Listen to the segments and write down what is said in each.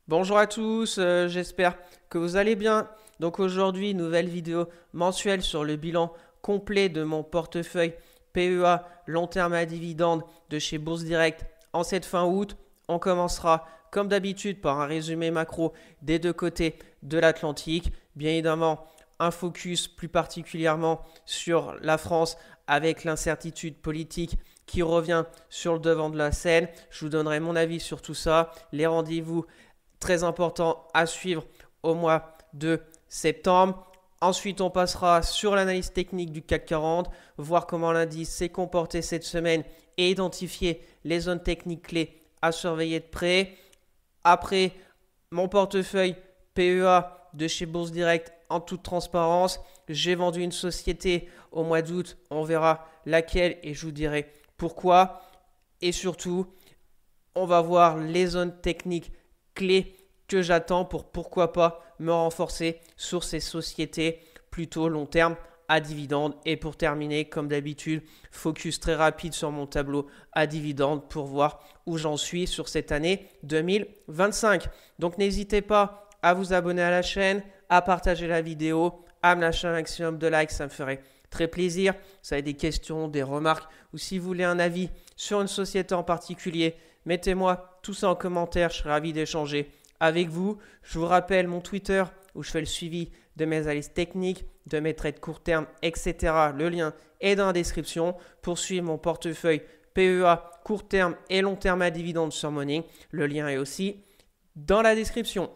Bonjour à tous, j'espère que vous allez bien. Donc aujourd'hui, nouvelle vidéo mensuelle sur le bilan complet de mon portefeuille PEA long terme à dividende de chez Bourse Direct en cette fin août. On commencera comme d'habitude par un résumé macro des deux côtés de l'Atlantique. Bien évidemment, un focus plus particulièrement sur la France avec l'incertitude politique qui revient sur le devant de la scène. Je vous donnerai mon avis sur tout ça, les rendez-vous très important à suivre au mois de septembre. Ensuite, on passera sur l'analyse technique du CAC 40, voir comment l'indice s'est comporté cette semaine et identifier les zones techniques clés à surveiller de près. Après, mon portefeuille PEA de chez Bourse Direct en toute transparence. J'ai vendu une société au mois d'août. On verra laquelle et je vous dirai pourquoi. Et surtout, on va voir les zones techniques clés que j'attends pour pourquoi pas me renforcer sur ces sociétés plutôt long terme à dividende. Et pour terminer, comme d'habitude, focus très rapide sur mon tableau à dividende pour voir où j'en suis sur cette année 2025. Donc n'hésitez pas à vous abonner à la chaîne, à partager la vidéo, à me lâcher un maximum de likes, ça me ferait très plaisir. Si vous avez des questions, des remarques ou si vous voulez un avis sur une société en particulier, mettez-moi tout ça en commentaire, je serai ravi d'échanger avec vous. Je vous rappelle mon Twitter où je fais le suivi de mes analyses techniques, de mes trades court terme, etc. Le lien est dans la description. Pour suivre mon portefeuille PEA court terme et long terme à dividende sur Morning, le lien est aussi dans la description.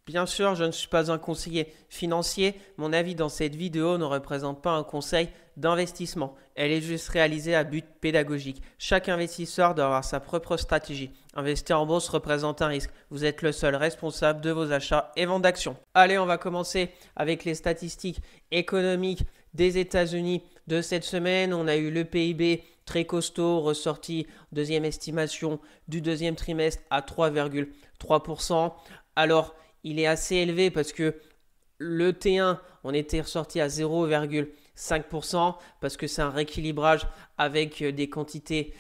Bien sûr, je ne suis pas un conseiller financier. Mon avis dans cette vidéo ne représente pas un conseil d'investissement. Elle est juste réalisée à but pédagogique. Chaque investisseur doit avoir sa propre stratégie. Investir en bourse représente un risque. Vous êtes le seul responsable de vos achats et ventes d'actions. Allez, on va commencer avec les statistiques économiques des États-Unis de cette semaine. On a eu le PIB très costaud, ressorti deuxième estimation du deuxième trimestre à 3,3%. Alors, il est assez élevé parce que le T1, on était ressorti à 0,5% parce que c'est un rééquilibrage avec des quantités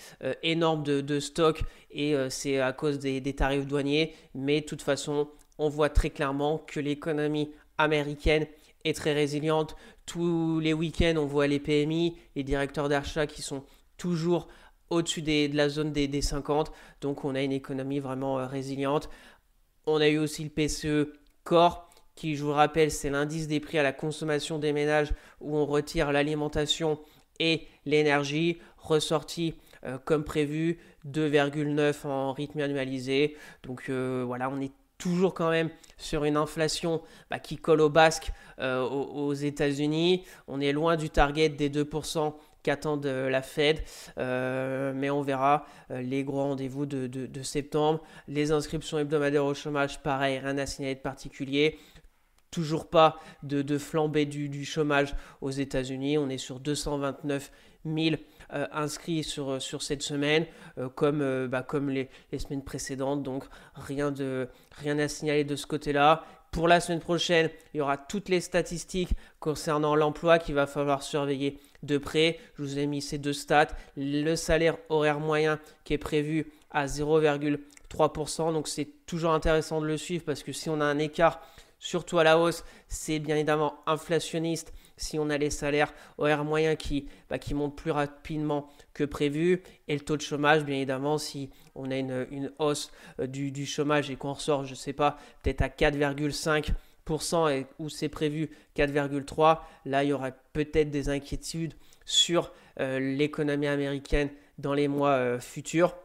énormes de stock et c'est à cause des tarifs douaniers. Mais de toute façon, on voit très clairement que l'économie américaine est très résiliente. Tous les week-ends, on voit les PMI, les directeurs d'achat qui sont toujours au-dessus de la zone des 50. Donc on a une économie vraiment résiliente. On a eu aussi le PCE Core, qui, je vous le rappelle, c'est l'indice des prix à la consommation des ménages où on retire l'alimentation et l'énergie, ressorti comme prévu, 2,9 en rythme annualisé. Donc voilà, on est toujours quand même sur une inflation qui colle au basque aux États-Unis. On est loin du target des 2% qu'attendent la Fed, mais on verra les gros rendez-vous de septembre. Les inscriptions hebdomadaires au chômage, pareil, rien à signaler de particulier. Toujours pas de flambée du chômage aux États-Unis. On est sur 229 000 inscrits sur cette semaine, comme les semaines précédentes. Donc rien à signaler de ce côté-là. Pour la semaine prochaine, il y aura toutes les statistiques concernant l'emploi qu'il va falloir surveiller de près. Je vous ai mis ces deux stats. Le salaire horaire moyen qui est prévu à 0,3%. Donc c'est toujours intéressant de le suivre parce que si on a un écart surtout à la hausse, c'est bien évidemment inflationniste. Si on a les salaires horaires moyens qui montent plus rapidement que prévu, et le taux de chômage, bien évidemment, si on a une hausse du chômage et qu'on ressort, je ne sais pas, peut-être à 4,5% et où c'est prévu 4,3%, là, il y aura peut-être des inquiétudes sur l'économie américaine dans les mois futurs.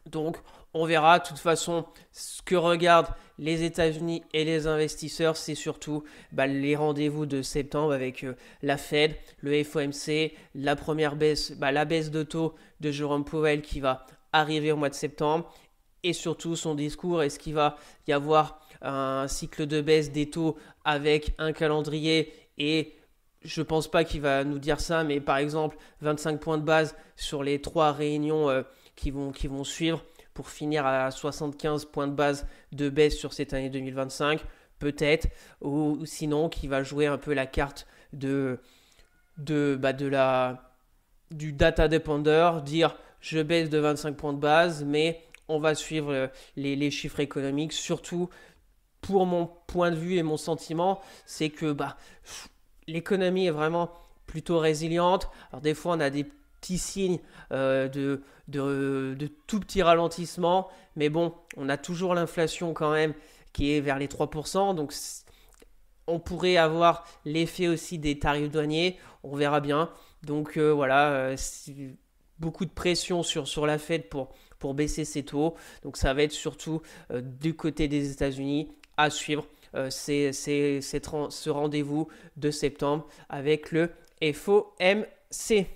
Donc, on verra. De toute façon, ce que regardent les États-Unis et les investisseurs, c'est surtout les rendez-vous de septembre avec la Fed, le FOMC, la première baisse, la baisse de taux de Jerome Powell qui va arriver au mois de septembre, et surtout son discours. Est-ce qu'il va y avoir un cycle de baisse des taux avec un calendrier et je ne pense pas qu'il va nous dire ça, mais par exemple 25 points de base sur les 3 réunions qui vont suivre pour finir à 75 points de base de baisse sur cette année 2025, peut-être, ou sinon qui va jouer un peu la carte du data depender, dire je baisse de 25 points de base, mais on va suivre les chiffres économiques, surtout pour mon point de vue et mon sentiment, c'est que l'économie est vraiment plutôt résiliente. Alors des fois, on a des petits signes de tout petits ralentissements, mais bon, on a toujours l'inflation quand même qui est vers les 3%, donc on pourrait avoir l'effet aussi des tarifs douaniers, on verra bien. Donc voilà, beaucoup de pression sur la Fed pour baisser ses taux. Donc ça va être surtout du côté des États-Unis à suivre ce rendez-vous de septembre avec le FOMC.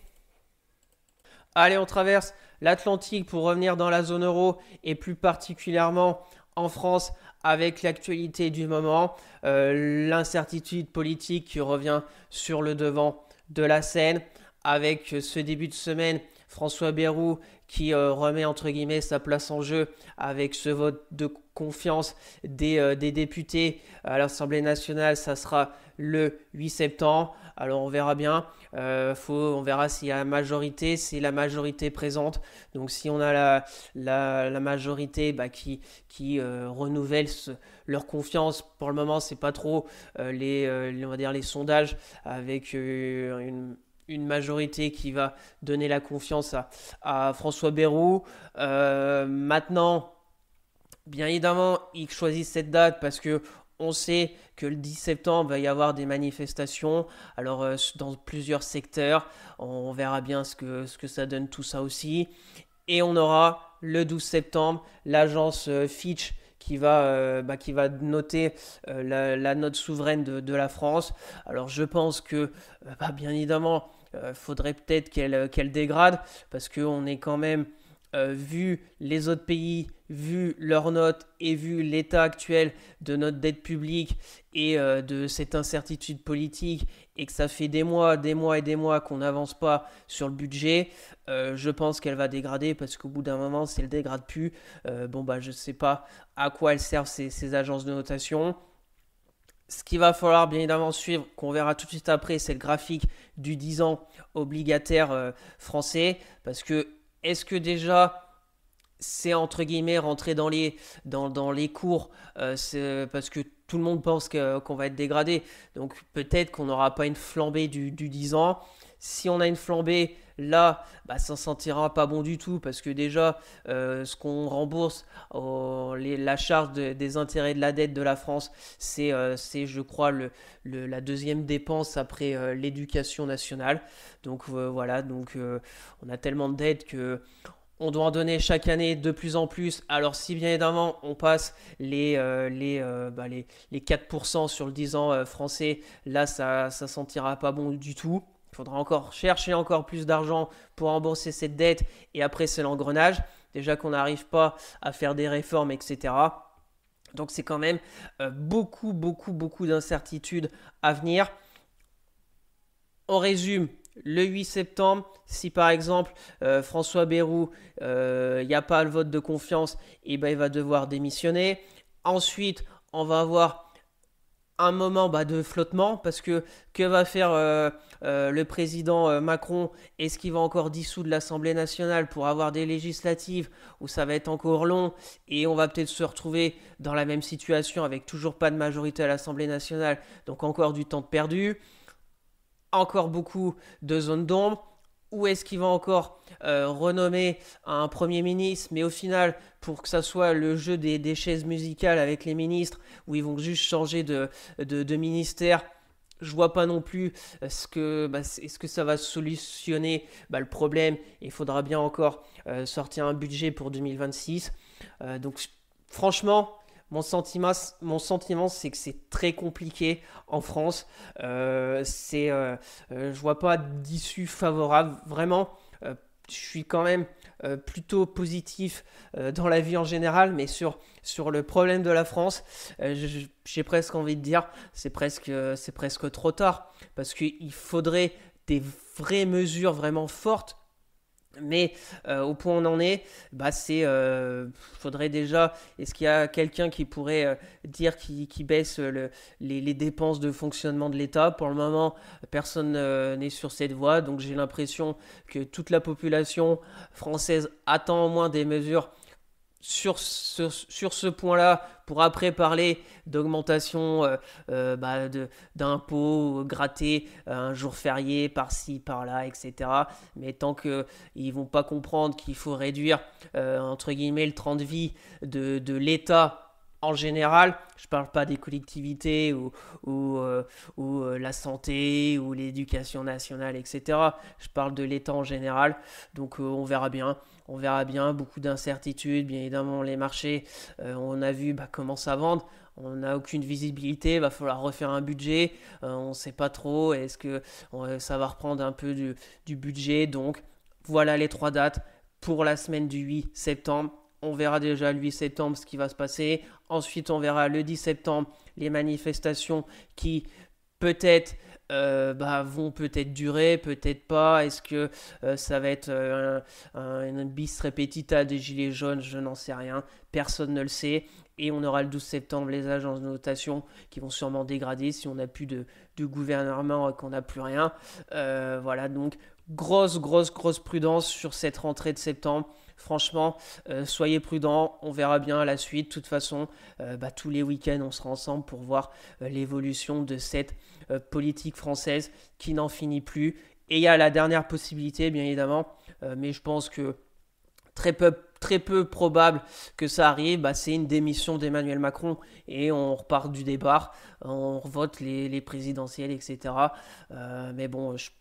Allez, on traverse l'Atlantique pour revenir dans la zone euro et plus particulièrement en France avec l'actualité du moment, l'incertitude politique qui revient sur le devant de la scène avec ce début de semaine, François Bayrou qui remet entre guillemets sa place en jeu avec ce vote de confiance des députés à l'Assemblée nationale. Ça sera le 8 septembre. Alors on verra bien. On verra s'il y a la majorité, si la majorité présente. Donc si on a la majorité qui renouvelle leur confiance, pour le moment c'est pas trop on va dire les sondages avec une majorité qui va donner la confiance à François Bayrou. Maintenant, bien évidemment, ils choisissent cette date parce que on sait que le 10 septembre, va y avoir des manifestations. Alors, dans plusieurs secteurs, on verra bien ce que ça donne tout ça aussi. Et on aura le 12 septembre l'agence Fitch qui va noter la note souveraine de la France. Alors, je pense que, bien évidemment, faudrait peut-être qu'elle dégrade parce qu'on est quand même, vu les autres pays, vu leurs notes et vu l'état actuel de notre dette publique et de cette incertitude politique et que ça fait des mois et des mois qu'on n'avance pas sur le budget, je pense qu'elle va dégrader parce qu'au bout d'un moment, si elle dégrade plus, je ne sais pas à quoi elles servent ces agences de notation. Ce qu'il va falloir bien évidemment suivre, qu'on verra tout de suite après, c'est le graphique du 10 ans obligataire français. Parce que, est-ce que déjà, c'est entre guillemets rentré dans les cours parce que tout le monde pense qu'on va être dégradé. Donc peut-être qu'on n'aura pas une flambée du 10 ans. Si on a une flambée, là, ça ne sentira pas bon du tout parce que déjà, ce qu'on rembourse, la charge des intérêts de la dette de la France, c'est je crois, la deuxième dépense après l'éducation nationale. Donc voilà, on a tellement de dettes que on doit en donner chaque année de plus en plus. Alors si bien évidemment on passe les 4% sur le 10 ans français, là ça sentira pas bon du tout. Il faudra encore chercher encore plus d'argent pour rembourser cette dette et après c'est l'engrenage. Déjà qu'on n'arrive pas à faire des réformes, etc. Donc c'est quand même beaucoup d'incertitudes à venir. On résume. Le 8 septembre, si par exemple François Bayrou, il n'y a pas le vote de confiance, il va devoir démissionner. Ensuite, on va avoir un moment de flottement parce que va faire le président Macron? Est-ce qu'il va encore dissoudre l'Assemblée nationale pour avoir des législatives où ça va être encore long et on va peut-être se retrouver dans la même situation avec toujours pas de majorité à l'Assemblée nationale, donc encore du temps perdu, encore beaucoup de zones d'ombre? Ou est-ce qu'il va encore renommer un Premier ministre, mais au final, pour que ça soit le jeu des chaises musicales avec les ministres, où ils vont juste changer de ministère? Je vois pas non plus est-ce que ça va solutionner le problème. Il faudra bien encore sortir un budget pour 2026. Donc franchement, mon sentiment, c'est que c'est très compliqué en France. Je vois pas d'issue favorable. Vraiment, je suis quand même plutôt positif dans la vie en général, mais sur le problème de la France, j'ai presque envie de dire, c'est presque trop tard, parce qu'il faudrait des vraies mesures vraiment fortes. Mais au point où on en est, faudrait déjà. Est-ce qu'il y a quelqu'un qui pourrait dire qui baisse les dépenses de fonctionnement de l'État? Pour le moment, personne n'est sur cette voie. Donc j'ai l'impression que toute la population française attend au moins des mesures sur ce point-là, pour après parler d'augmentation d'impôts grattés un jour férié par-ci, par-là, etc. Mais tant qu'ils ne vont pas comprendre qu'il faut réduire, entre guillemets, le train de vie de l'État en général, je ne parle pas des collectivités ou la santé ou l'éducation nationale, etc. Je parle de l'État en général. Donc on verra bien. On verra bien, beaucoup d'incertitudes, bien évidemment les marchés, on a vu comment ça vend, on n'a aucune visibilité, il va falloir refaire un budget, on ne sait pas trop, est-ce que ça va reprendre un peu du budget, donc voilà les trois dates pour la semaine du 8 septembre. On verra déjà le 8 septembre ce qui va se passer. Ensuite, on verra le 10 septembre les manifestations qui peut-être vont peut-être durer, peut-être pas. Est-ce que ça va être un bis repetita des gilets jaunes? Je n'en sais rien. Personne ne le sait. Et on aura le 12 septembre les agences de notation qui vont sûrement dégrader si on n'a plus de gouvernement et qu'on n'a plus rien. Voilà, donc grosse prudence sur cette rentrée de septembre. Franchement, soyez prudents, on verra bien à la suite. De toute façon, tous les week-ends, on sera ensemble pour voir l'évolution de cette politique française qui n'en finit plus. Et il y a la dernière possibilité, bien évidemment, mais je pense que très peu probable que ça arrive, c'est une démission d'Emmanuel Macron et on repart du départ, on vote les présidentielles, etc. Mais bon, je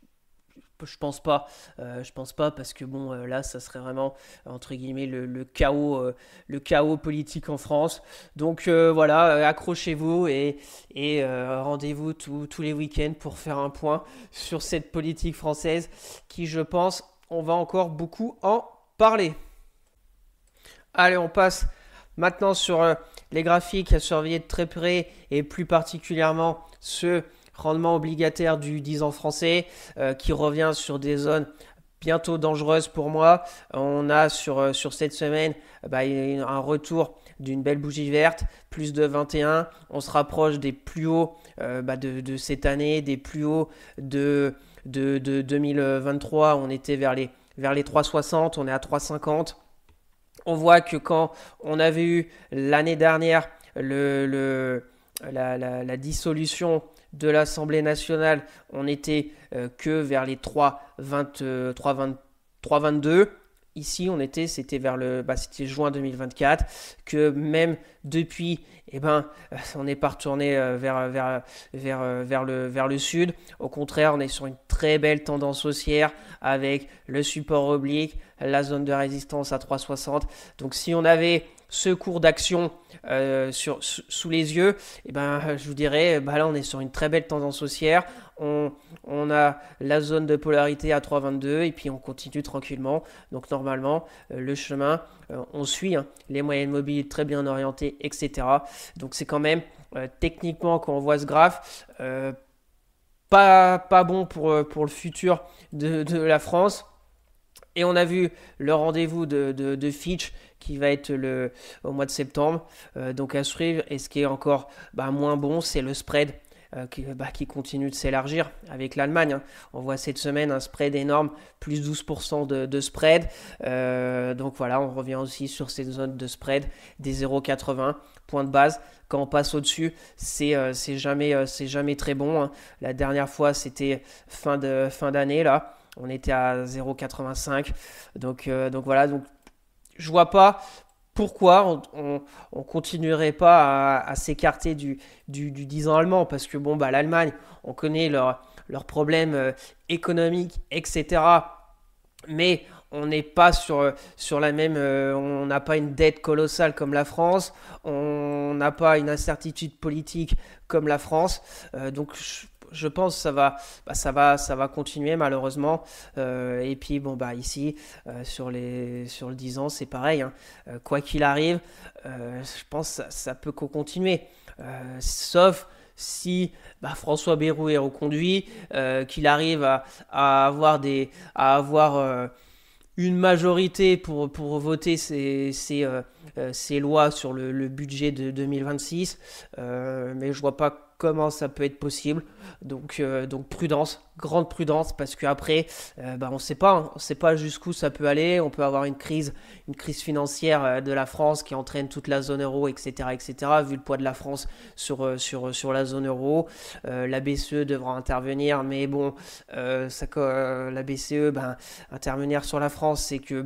pense pas. Je pense pas parce que là, ça serait vraiment entre guillemets le chaos politique en France. Donc voilà, accrochez-vous et rendez-vous tous les week-ends pour faire un point sur cette politique française qui, je pense, on va encore beaucoup en parler. Allez, on passe maintenant sur les graphiques à surveiller de très près et plus particulièrement ce rendement obligataire du 10 ans français qui revient sur des zones bientôt dangereuses pour moi. On a sur cette semaine un retour d'une belle bougie verte, plus de 21. On se rapproche des plus hauts de cette année, des plus hauts de 2023. On était vers les 3,60, on est à 3,50. On voit que quand on avait eu l'année dernière la dissolution de l'Assemblée nationale, on n'était que vers les 3,22. Ici, c'était c'était juin 2024, que même depuis, on n'est pas retourné vers le sud. Au contraire, on est sur une très belle tendance haussière avec le support oblique, la zone de résistance à 3,60. Donc, si on avait ce cours d'action sous les yeux, je vous dirais, là, on est sur une très belle tendance haussière. On a la zone de polarité à 3,22 et puis on continue tranquillement. Donc normalement, le chemin, on suit les moyennes mobiles très bien orientées, etc. Donc c'est quand même, techniquement, quand on voit ce graphe, pas bon pour le futur de la France. Et on a vu le rendez-vous de Fitch qui va être au mois de septembre. Donc à suivre. Et ce qui est encore moins bon, c'est le spread qui continue de s'élargir avec l'Allemagne. On voit cette semaine un spread énorme, plus 12% de spread. Donc voilà, on revient aussi sur cette zone de spread des 0,80 points de base. Quand on passe au-dessus, c'est jamais très bon. La dernière fois, c'était fin d'année là. On était à 0,85. Donc voilà, donc je vois pas pourquoi on continuerait pas à s'écarter du 10 ans allemand, parce que l'Allemagne, on connaît leurs problèmes économiques, etc. Mais on n'est pas sur la même, on n'a pas une dette colossale comme la France, on n'a pas une incertitude politique comme la France, donc je pense que ça va continuer malheureusement. Et puis ici sur le 10 ans c'est pareil. Quoi qu'il arrive, je pense que ça peut continuer. Sauf si François Bayrou est reconduit, qu'il arrive à avoir une majorité pour voter ses lois sur le budget de 2026, mais je vois pas comment ça peut être possible. Donc prudence, grande prudence, parce qu'après, on ne sait pas, hein, on sait pas jusqu'où ça peut aller. On peut avoir une crise financière de la France qui entraîne toute la zone euro, etc., etc., vu le poids de la France sur la zone euro. La BCE devra intervenir, mais bon, la BCE, intervenir sur la France, c'est que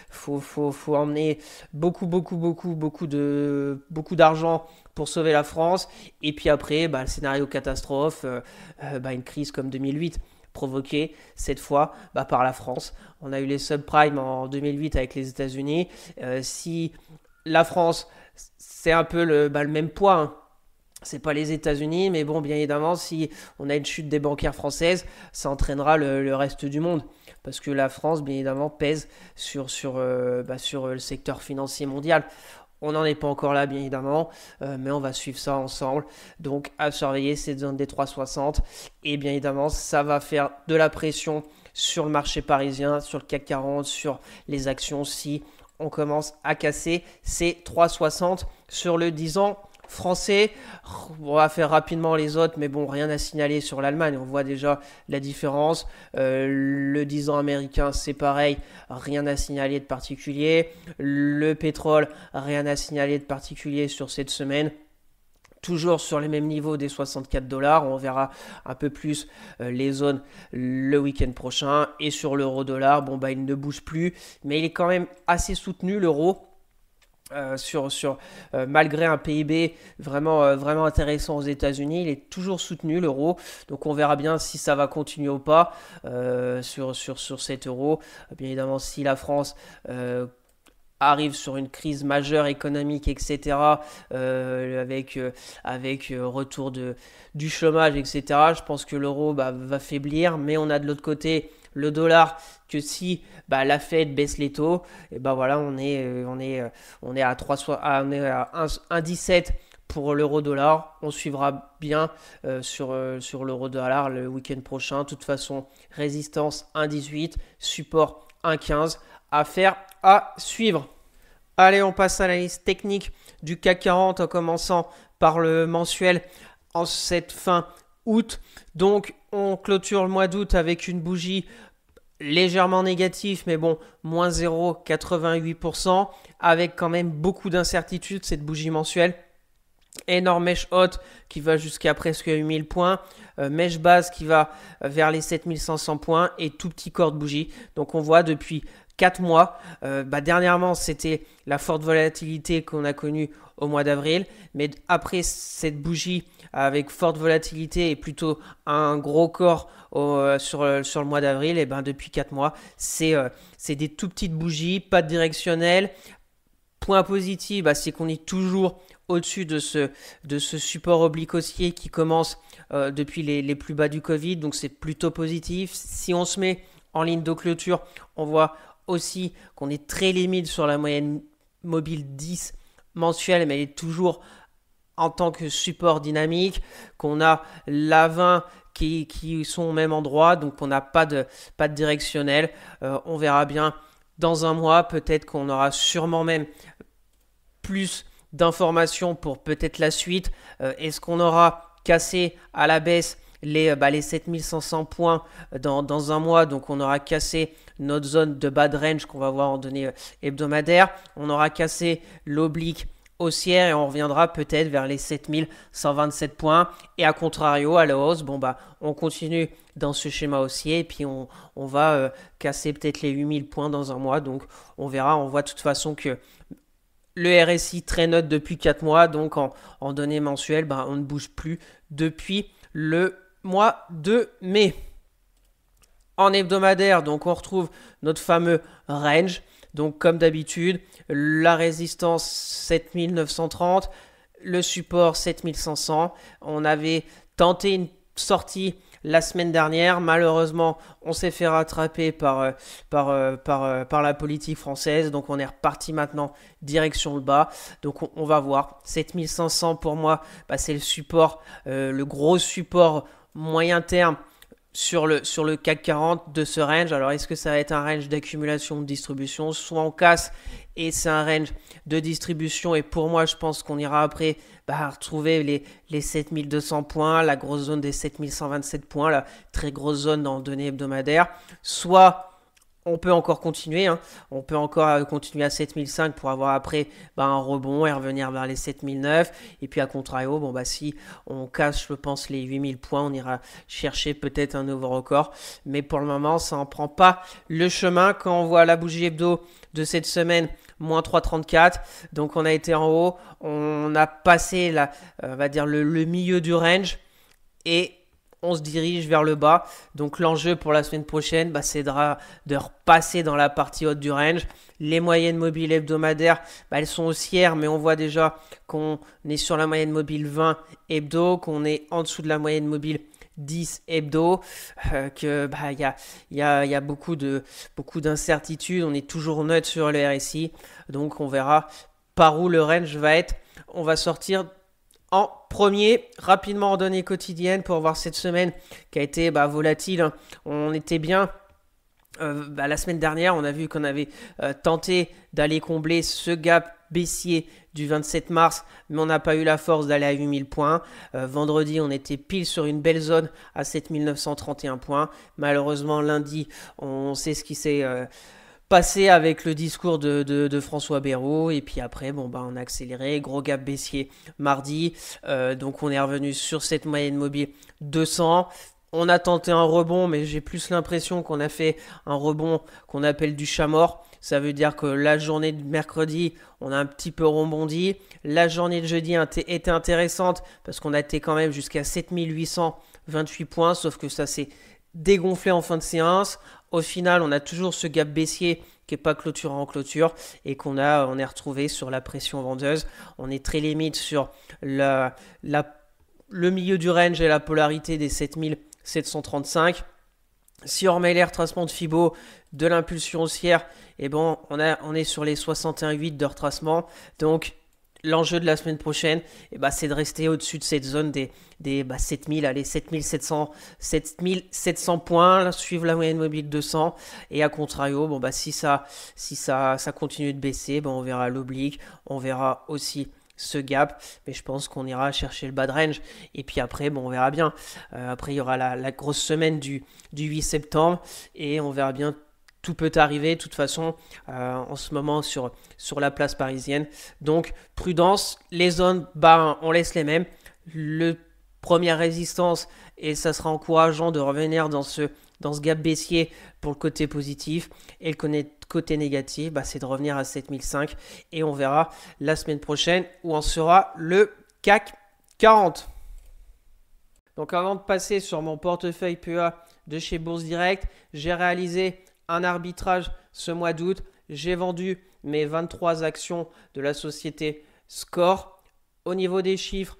faut emmener beaucoup d'argent pour sauver la France. Et puis après, le scénario catastrophe, une crise comme 2008 provoquée cette fois par la France. On a eu les subprimes en 2008 avec les États-Unis. Si la France, c'est un peu le même poids, hein. C'est pas les États-Unis, mais bon, bien évidemment, si on a une chute des bancaires françaises, ça entraînera le reste du monde. Parce que la France, bien évidemment, pèse sur le secteur financier mondial. On n'en est pas encore là, bien évidemment, mais on va suivre ça ensemble. Donc, à surveiller cette zone des 3,60. Et bien évidemment, ça va faire de la pression sur le marché parisien, sur le CAC 40, sur les actions si on commence à casser ces 3,60 sur le 10 ans français. On va faire rapidement les autres, mais bon, rien à signaler sur l'Allemagne. On voit déjà la différence. Le 10 ans américain, c'est pareil, rien à signaler de particulier. Le pétrole, rien à signaler de particulier sur cette semaine. Toujours sur les mêmes niveaux des 64 $. On verra un peu plus les zones le week-end prochain. Et sur l'euro-dollar, il ne bouge plus, mais il est quand même assez soutenu, l'euro. Malgré un PIB vraiment intéressant aux États-Unis, il est toujours soutenu, l'euro. Donc on verra bien si ça va continuer ou pas sur cet euro. Bien évidemment, si la France arrive sur une crise majeure économique, etc., avec retour du chômage, etc., je pense que l'euro va faiblir. Mais on a de l'autre côté le dollar, que si la Fed baisse les taux, et voilà, on est à 1,17 pour l'euro-dollar. On suivra bien sur l'euro-dollar le week-end prochain. De toute façon, résistance 1,18, support 1,15. Affaire à suivre. Allez, on passe à l'analyse technique du CAC 40 en commençant par le mensuel en cette fin août. Donc, on clôture le mois d'août avec une bougie légèrement négative, mais bon, moins 0,88%, avec quand même beaucoup d'incertitudes, cette bougie mensuelle. Énorme mèche haute qui va jusqu'à presque 8000 points, mèche basse qui va vers les 7500 points et tout petit corps de bougie. Donc on voit depuis 4 mois, dernièrement c'était la forte volatilité qu'on a connue au mois d'avril, mais après cette bougie avec forte volatilité et plutôt un gros corps sur le mois d'avril, et depuis 4 mois c'est des tout petites bougies, pas de directionnel. Point positif, c'est qu'on est toujours au-dessus de ce support oblique haussier qui commence depuis les plus bas du Covid, donc c'est plutôt positif. Si on se met en ligne de clôture, on voit aussi qu'on est très limite sur la moyenne mobile 10 mensuelle, mais elle est toujours en tant que support dynamique, qu'on a la 20 qui sont au même endroit, donc on n'a pas de directionnel. On verra bien dans un mois, peut-être qu'on aura sûrement même plus d'informations pour peut-être la suite. Est-ce qu'on aura cassé à la baisse les 7500 points dans un mois, donc on aura cassé notre zone de bad range qu'on va voir en données hebdomadaires, on aura cassé l'oblique haussière et on reviendra peut-être vers les 7127 points, et à contrario à la hausse, on continue dans ce schéma haussier et puis on va casser peut-être les 8000 points dans un mois, donc on verra. On voit de toute façon que le RSI très neutre depuis 4 mois, donc en données mensuelles, on ne bouge plus depuis le mois de mai. En hebdomadaire, donc on retrouve notre fameux range. Donc comme d'habitude, la résistance 7930, le support 7500. On avait tenté une sortie la semaine dernière. Malheureusement, on s'est fait rattraper par la politique française. Donc on est reparti maintenant direction le bas. Donc on va voir. 7500 pour moi, c'est le support, le gros support moyen terme sur le CAC 40 de ce range. Alors, est-ce que ça va être un range d'accumulation, de distribution? Soit on casse et c'est un range de distribution. Et pour moi, je pense qu'on ira après retrouver les 7200 points, la grosse zone des 7127 points, la très grosse zone dans le données hebdomadaire. Soit on peut encore continuer, hein. On peut encore continuer à 7005 pour avoir après un rebond et revenir vers les 7009. Et puis à contrario, si on casse, je pense, les 8000 points, on ira chercher peut-être un nouveau record. Mais pour le moment, ça n'en prend pas le chemin. Quand on voit la bougie hebdo de cette semaine, moins 3,34. Donc on a été en haut, on a passé on va dire le milieu du range et on se dirige vers le bas. Donc l'enjeu pour la semaine prochaine, c'est de repasser dans la partie haute du range. Les moyennes mobiles hebdomadaires, elles sont haussières, mais on voit déjà qu'on est sur la moyenne mobile 20 hebdo, qu'on est en dessous de la moyenne mobile 10 hebdo, que y a beaucoup d'incertitudes. On est toujours neutre sur le RSI, donc on verra par où le range va être. On va sortir en premier, rapidement en données quotidiennes pour voir cette semaine qui a été volatile, hein. On était bien. La semaine dernière, on a vu qu'on avait tenté d'aller combler ce gap baissier du 27 mars, mais on n'a pas eu la force d'aller à 8000 points. Vendredi, on était pile sur une belle zone à 7931 points. Malheureusement, lundi, on sait ce qui s'est passé avec le discours de François Bayrou. Et puis après, on a accéléré. Gros gap baissier mardi. Donc, on est revenu sur cette moyenne mobile 200. On a tenté un rebond, mais j'ai plus l'impression qu'on a fait un rebond qu'on appelle du chat mort. Ça veut dire que la journée de mercredi, on a un petit peu rebondi. La journée de jeudi était intéressante parce qu'on a été quand même jusqu'à 7828 points, sauf que ça s'est dégonflé en fin de séance. Au final, on a toujours ce gap baissier qui n'est pas clôturé en clôture et on est retrouvé sur la pression vendeuse. On est très limite sur le milieu du range et la polarité des 7735. Si on remet les retracements de Fibo de l'impulsion haussière, on est sur les 61,8 de retracement. Donc, l'enjeu de la semaine prochaine, c'est de rester au-dessus de cette zone des 7700 points, suivre la moyenne mobile 200. Et à contrario, si ça continue de baisser, on verra l'oblique, on verra aussi ce gap, mais je pense qu'on ira chercher le bas de range et puis après on verra bien. Après il y aura la grosse semaine du 8 septembre et on verra bien. Tout peut arriver de toute façon en ce moment sur la place parisienne, donc prudence. Les zones, on laisse les mêmes. Le première résistance, et ça sera encourageant de revenir dans ce gap baissier pour le côté positif, et le côté négatif, c'est de revenir à 7005 et on verra la semaine prochaine où en sera le CAC 40. Donc avant de passer sur mon portefeuille PEA de chez Bourse Direct, j'ai réalisé un arbitrage ce mois d'août. J'ai vendu mes 23 actions de la société Score. Au niveau des chiffres,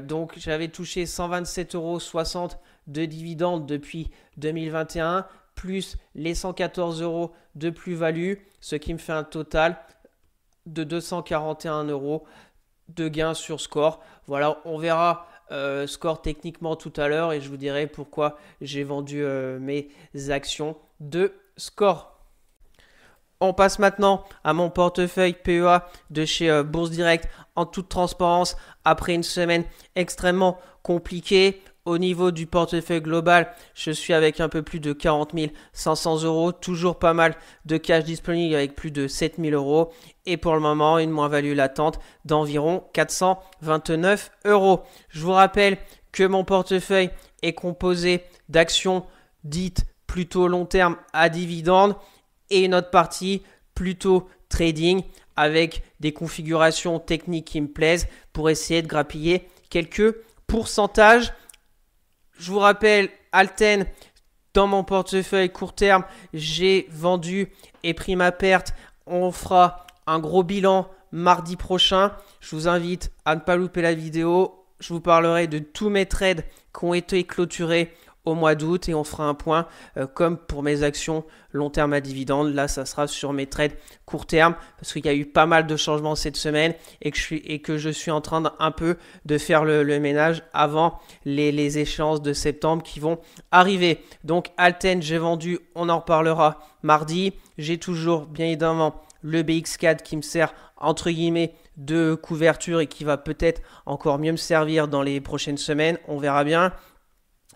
donc j'avais touché 127,60 € de dividendes depuis 2021, plus les 114 € de plus-value, ce qui me fait un total de 241 € de gains sur Score. Voilà, on verra Score techniquement tout à l'heure et je vous dirai pourquoi j'ai vendu mes actions de Score. On passe maintenant à mon portefeuille PEA de chez Bourse Direct en toute transparence après une semaine extrêmement compliquée. Au niveau du portefeuille global, je suis avec un peu plus de 40 500 €, toujours pas mal de cash disponible avec plus de 7 000 €. Et pour le moment, une moins-value latente d'environ 429 €. Je vous rappelle que mon portefeuille est composé d'actions dites plutôt long terme à dividendes et une autre partie plutôt trading avec des configurations techniques qui me plaisent pour essayer de grappiller quelques pourcentages. Je vous rappelle, Alten, dans mon portefeuille court terme, j'ai vendu et pris ma perte. On fera un gros bilan mardi prochain. Je vous invite à ne pas louper la vidéo. Je vous parlerai de tous mes trades qui ont été clôturés au mois d'août et on fera un point comme pour mes actions long terme à dividende. Là, ça sera sur mes trades court terme parce qu'il y a eu pas mal de changements cette semaine et que je suis en train un peu de faire le ménage avant les échéances de septembre qui vont arriver. Donc Alten, j'ai vendu, on en reparlera mardi. J'ai toujours bien évidemment le BX4 qui me sert entre guillemets de couverture et qui va peut-être encore mieux me servir dans les prochaines semaines. On verra bien.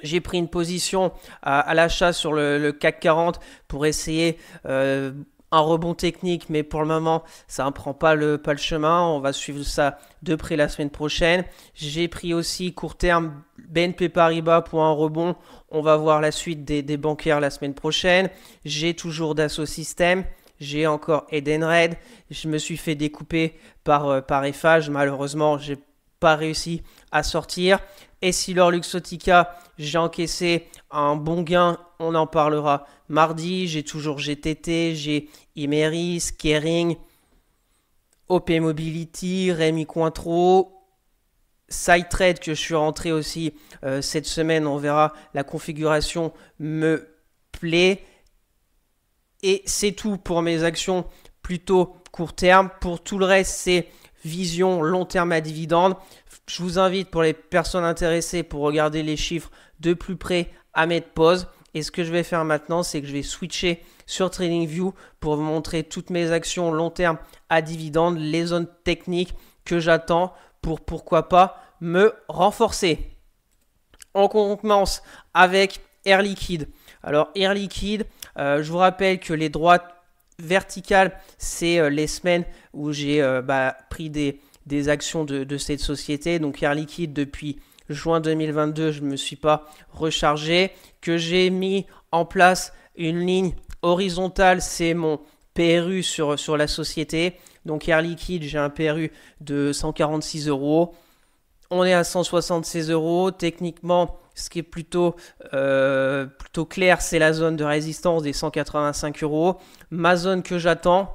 J'ai pris une position à l'achat sur le CAC 40 pour essayer un rebond technique, mais pour le moment, ça ne prend pas le chemin. On va suivre ça de près la semaine prochaine. J'ai pris aussi court terme BNP Paribas pour un rebond. On va voir la suite des bancaires la semaine prochaine. J'ai toujours Dassault Systèmes. J'ai encore Edenred. Je me suis fait découper par Eiffage. Malheureusement, je n'ai pas réussi à sortir. Essilor Luxottica, j'ai encaissé un bon gain. On en parlera mardi. J'ai toujours GTT, j'ai Imeris, Kering, OP Mobility, Rémi Cointreau. SideTrade que je suis rentré aussi cette semaine. On verra, la configuration me plaît. Et c'est tout pour mes actions plutôt court terme. Pour tout le reste, c'est vision long terme à dividende. Je vous invite pour les personnes intéressées pour regarder les chiffres de plus près à mettre pause. Et ce que je vais faire maintenant, c'est que je vais switcher sur TradingView pour vous montrer toutes mes actions long terme à dividende, les zones techniques que j'attends pour pourquoi pas me renforcer. On commence avec Air Liquide. Alors Air Liquide, je vous rappelle que les droites verticales, c'est les semaines où j'ai pris des actions de cette société. Donc Air Liquide, depuis juin 2022, je ne me suis pas rechargé. Que j'ai mis en place une ligne horizontale, c'est mon PRU sur la société. Donc Air Liquide, j'ai un PRU de 146 €. On est à 176 €. Techniquement, ce qui est plutôt clair, c'est la zone de résistance des 185 €. Ma zone que j'attends,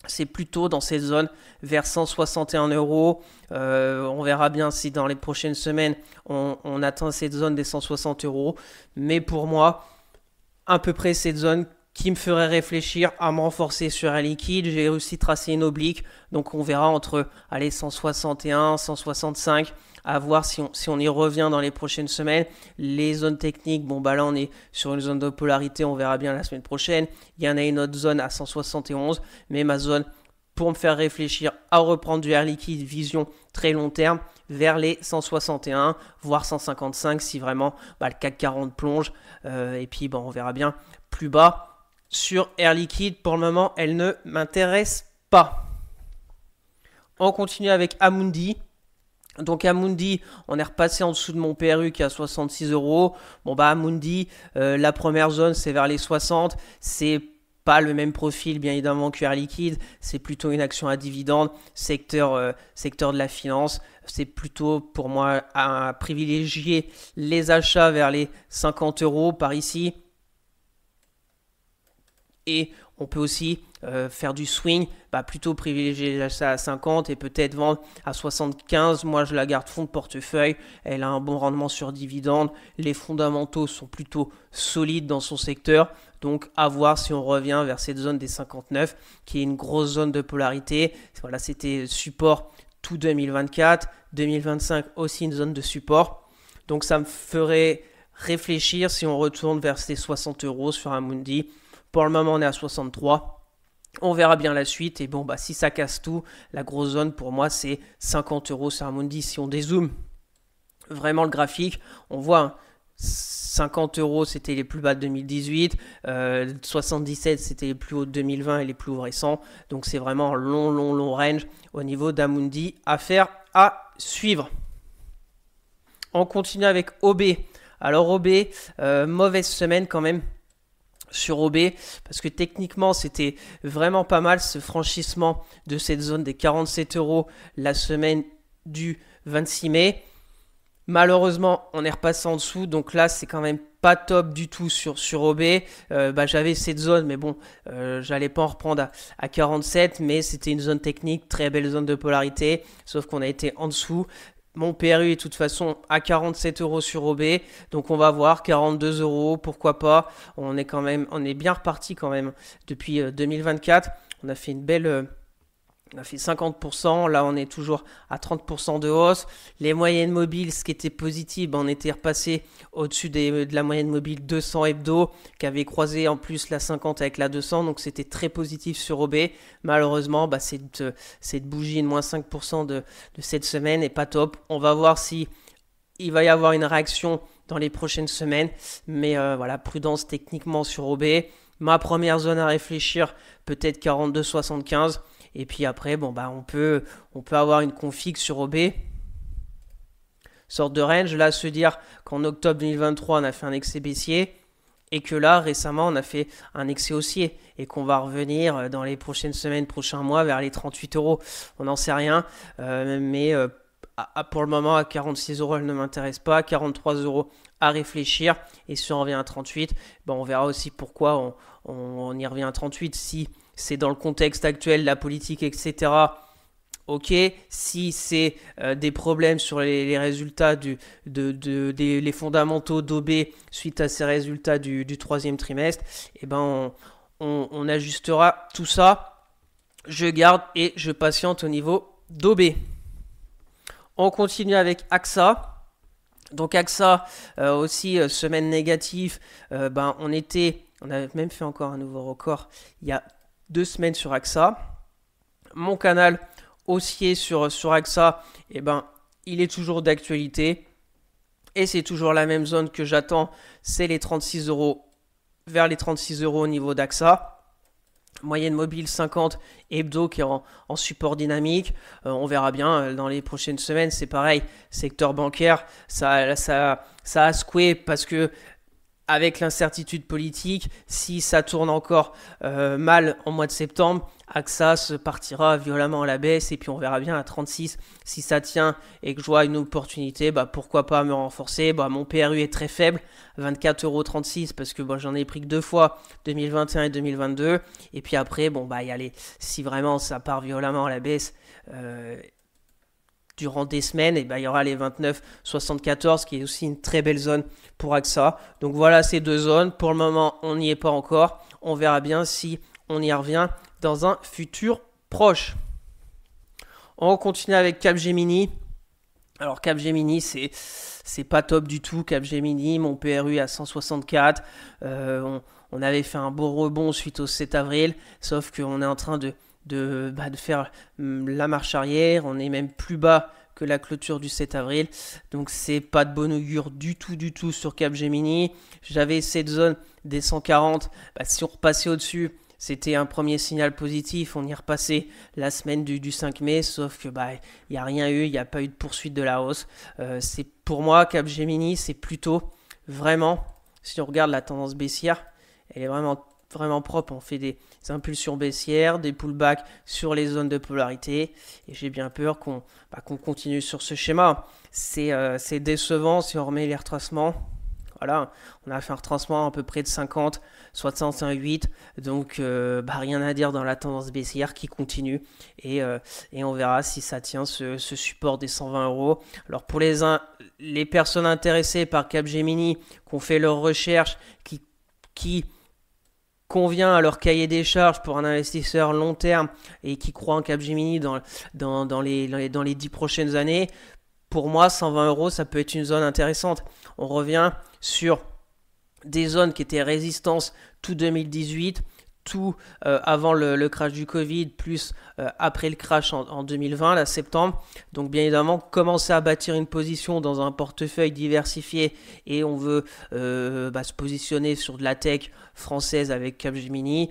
c'est plutôt dans cette zone vers 161 €. On verra bien si dans les prochaines semaines, on atteint cette zone des 160 €. Mais pour moi, à peu près cette zone qui me ferait réfléchir à me renforcer sur un liquide. J'ai aussi tracé une oblique, donc on verra entre 161, 165, à voir si on y revient dans les prochaines semaines. Les zones techniques, là on est sur une zone de polarité, on verra bien la semaine prochaine. Il y en a une autre zone à 171, mais ma zone pour me faire réfléchir à reprendre du air liquide, vision très long terme, vers les 161, voire 155 si vraiment le CAC 40 plonge. Et puis on verra bien plus bas. Sur Air Liquide, pour le moment, elle ne m'intéresse pas. On continue avec Amundi. Donc Amundi, on est repassé en dessous de mon PRU qui est à 66 €. Amundi, la première zone, c'est vers les 60. C'est pas le même profil, bien évidemment, que Air Liquide. C'est plutôt une action à dividende, secteur de la finance. C'est plutôt, pour moi, à privilégier les achats vers les 50 € par ici. Et on peut aussi faire du swing, plutôt privilégier l'achat à 50 et peut-être vendre à 75. Moi, je la garde fond de portefeuille. Elle a un bon rendement sur dividende. Les fondamentaux sont plutôt solides dans son secteur. Donc, à voir si on revient vers cette zone des 59, qui est une grosse zone de polarité. Voilà, c'était support tout 2024. 2025 aussi une zone de support. Donc, ça me ferait réfléchir si on retourne vers ces 60 € sur Amundi. Pour le moment, on est à 63. On verra bien la suite. Et si ça casse tout, la grosse zone pour moi, c'est 50 € sur Amundi. Si on dézoome vraiment le graphique, on voit 50 €, c'était les plus bas de 2018. 77, c'était les plus hauts de 2020 et les plus hauts récents. Donc, c'est vraiment un long range au niveau d'Amundi. Affaire à suivre. On continue avec OB. Alors, OB, mauvaise semaine quand même sur OB, parce que techniquement c'était vraiment pas mal ce franchissement de cette zone des 47 € la semaine du 26 mai. Malheureusement on est repassé en dessous, donc là c'est quand même pas top du tout sur OB. J'avais cette zone, mais j'allais pas en reprendre à 47, mais c'était une zone technique, très belle zone de polarité, sauf qu'on a été en dessous. Mon PRU est de toute façon à 47 euros sur OB, donc on va voir 42 euros, pourquoi pas. On est bien reparti quand même depuis 2024. On a fait une belle, on a fait 50%, là on est toujours à 30% de hausse. Les moyennes mobiles, ce qui était positif, on était repassé au-dessus de la moyenne mobile 200 hebdo, qui avait croisé en plus la 50 avec la 200, donc c'était très positif sur OB. Malheureusement, cette bougie de moins 5% de cette semaine n'est pas top. On va voir si il va y avoir une réaction dans les prochaines semaines, mais voilà, prudence techniquement sur OB. Ma première zone à réfléchir, peut-être 42,75. Et puis après, bon, on peut avoir une config sur OB, sorte de range. Là, se dire qu'en octobre 2023, on a fait un excès baissier et que là, récemment, on a fait un excès haussier et qu'on va revenir dans les prochaines semaines, prochains mois vers les 38 euros. On n'en sait rien, mais pour le moment, à 46 euros, elle ne m'intéresse pas. 43 euros à réfléchir. Et si on revient à 38, on verra aussi pourquoi on y revient à 38. Si c'est dans le contexte actuel, la politique, etc. Ok, si c'est des problèmes sur les résultats les fondamentaux d'OB suite à ces résultats du troisième trimestre, on ajustera tout ça. Je garde et je patiente au niveau d'OB. On continue avec AXA. Donc AXA, aussi semaine négative, on avait même fait encore un nouveau record il y a 2 semaines sur AXA. Mon canal haussier sur AXA, il est toujours d'actualité. Et c'est toujours la même zone que j'attends, c'est les 36 euros, vers les 36 euros au niveau d'AXA. Moyenne mobile 50, hebdo qui est en support dynamique. On verra bien dans les prochaines semaines. C'est pareil, secteur bancaire, ça a secoué parce que avec l'incertitude politique, si ça tourne encore mal en mois de septembre, AXA se partira violemment à la baisse et puis on verra bien à 36. Si ça tient et que je vois une opportunité, pourquoi pas me renforcer. Mon PRU est très faible, 24,36 € parce que j'en ai pris que 2 fois, 2021 et 2022. Et puis après, y aller. Si vraiment ça part violemment à la baisse, durant des semaines, il y aura les 29,74 qui est aussi une très belle zone pour AXA. Donc voilà ces 2 zones. Pour le moment, on n'y est pas encore. On verra bien si on y revient dans un futur proche. On continue avec Capgemini. Alors Capgemini, c'est pas top du tout. Capgemini, mon PRU à 164. On avait fait un beau rebond suite au 7 avril, sauf qu'on est en train de faire la marche arrière. On est même plus bas que la clôture du 7 avril. Donc c'est pas de bon augure du tout sur Capgemini. J'avais cette zone des 140. Si on repassait au-dessus, c'était un premier signal positif. On y repassait la semaine du 5 mai, sauf que il n'y a rien eu, il n'y a pas eu de poursuite de la hausse. C'est pour moi, Capgemini, c'est plutôt vraiment, si on regarde la tendance baissière, elle est vraiment propre. On fait des impulsions baissières, des pullbacks sur les zones de polarité et j'ai bien peur qu'on continue sur ce schéma. C'est décevant si on remet les retracements. Voilà, on a fait un retracement à peu près de 50, 68, donc rien à dire dans la tendance baissière qui continue et on verra si ça tient ce support des 120 €. Alors pour les personnes intéressées par Capgemini, qui ont fait leurs recherches, qui convient à leur cahier des charges pour un investisseur long terme et qui croit en Capgemini dans les 10 prochaines années, pour moi 120 €, ça peut être une zone intéressante. On revient sur des zones qui étaient résistance tout 2018, tout avant le crash du Covid, plus après le crash en 2020, là, septembre. Donc bien évidemment, commencer à bâtir une position dans un portefeuille diversifié et on veut se positionner sur de la tech française avec Capgemini.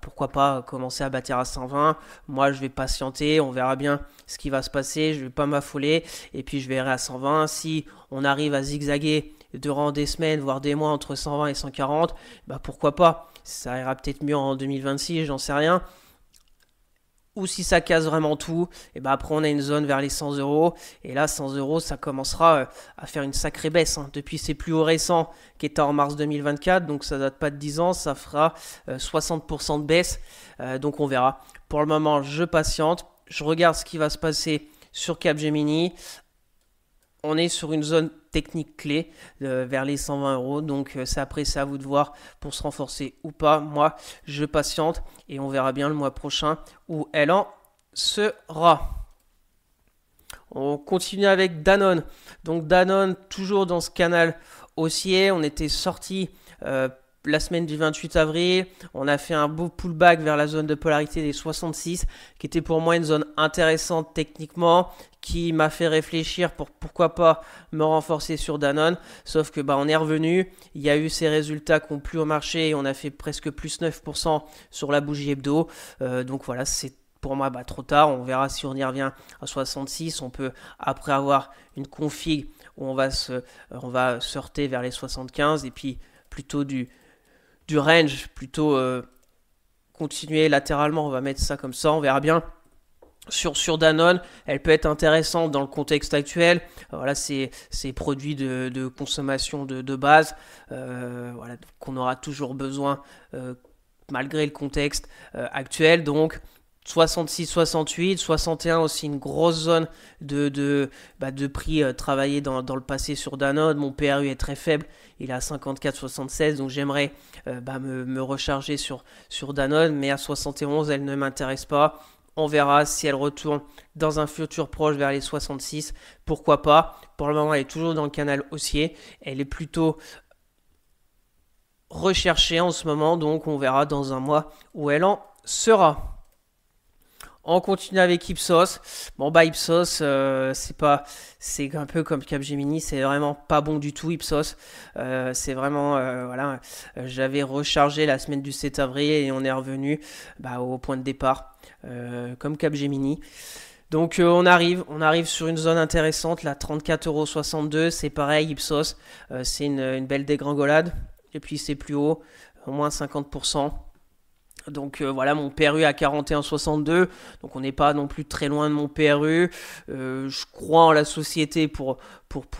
Pourquoi pas commencer à bâtir à 120. Moi, je vais patienter, on verra bien ce qui va se passer. Je ne vais pas m'affoler et puis je verrai à 120. Si on arrive à zigzaguer durant des semaines, voire des mois entre 120 et 140, pourquoi pas. Ça ira peut-être mieux en 2026, j'en sais rien. Ou si ça casse vraiment tout, après on a une zone vers les 100 €. Et là, 100 €, ça commencera à faire une sacrée baisse. Depuis ses plus hauts récents qui étaient en mars 2024, donc ça date pas de 10 ans, ça fera 60% de baisse. Donc on verra. Pour le moment, je patiente. Je regarde ce qui va se passer sur Capgemini. on est sur une zone technique clé vers les 120 euros. Donc après, c'est à vous de voir pour se renforcer ou pas. Moi, je patiente et on verra bien le mois prochain où elle en sera. On continue avec Danone. Donc Danone, toujours dans ce canal haussier. On était sorti la semaine du 28 avril. On a fait un beau pullback vers la zone de polarité des 66, qui était pour moi une zone intéressante techniquement, qui m'a fait réfléchir pour pourquoi pas me renforcer sur Danone. Sauf que on est revenu. Il y a eu ces résultats qui ont plu au marché et on a fait presque plus 9% sur la bougie hebdo. Donc voilà, c'est pour moi trop tard. On verra si on y revient à 66. On peut, après avoir une config où on va se heurter vers les 75 et puis plutôt du range, plutôt continuer latéralement. On va mettre ça comme ça, on verra bien. Sur Danone, elle peut être intéressante dans le contexte actuel. Voilà, c'est produits de consommation de base. Voilà, qu'on aura toujours besoin malgré le contexte actuel. Donc 66, 68, 61 aussi une grosse zone de prix travaillé dans le passé sur Danone. Mon PRU est très faible, il est à 54,76, donc j'aimerais me recharger sur Danone, mais à 71 elle ne m'intéresse pas. On verra si elle retourne dans un futur proche vers les 66, pourquoi pas. Pour le moment elle est toujours dans le canal haussier, elle est plutôt recherchée en ce moment, donc on verra dans un mois où elle en sera. On continue avec Ipsos. Ipsos, c'est un peu comme Capgemini, c'est vraiment pas bon du tout Ipsos. C'est vraiment, j'avais rechargé la semaine du 7 avril et on est revenu au point de départ, comme Capgemini. Donc on arrive sur une zone intéressante, là 34,62 €, c'est pareil Ipsos, c'est une belle dégringolade. Et puis c'est plus haut, au moins 50%. Donc voilà, mon PRU à 41,62, donc on n'est pas non plus très loin de mon PRU. Je crois en la société pour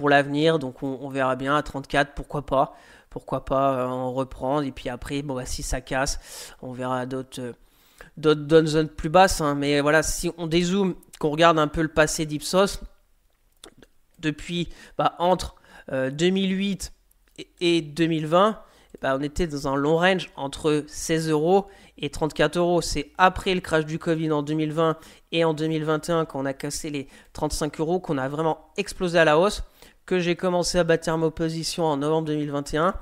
l'avenir, donc on verra bien à 34, pourquoi pas en reprendre. Et puis après, si ça casse, on verra d'autres zones plus basses. Mais voilà, si on dézoome, qu'on regarde un peu le passé d'Ipsos, depuis entre 2008 et 2020, on était dans un long range entre 16 € et 34 €. C'est après le crash du Covid en 2020 et en 2021, quand on a cassé les 35 € qu'on a vraiment explosé à la hausse, que j'ai commencé à bâtir ma position en novembre 2021,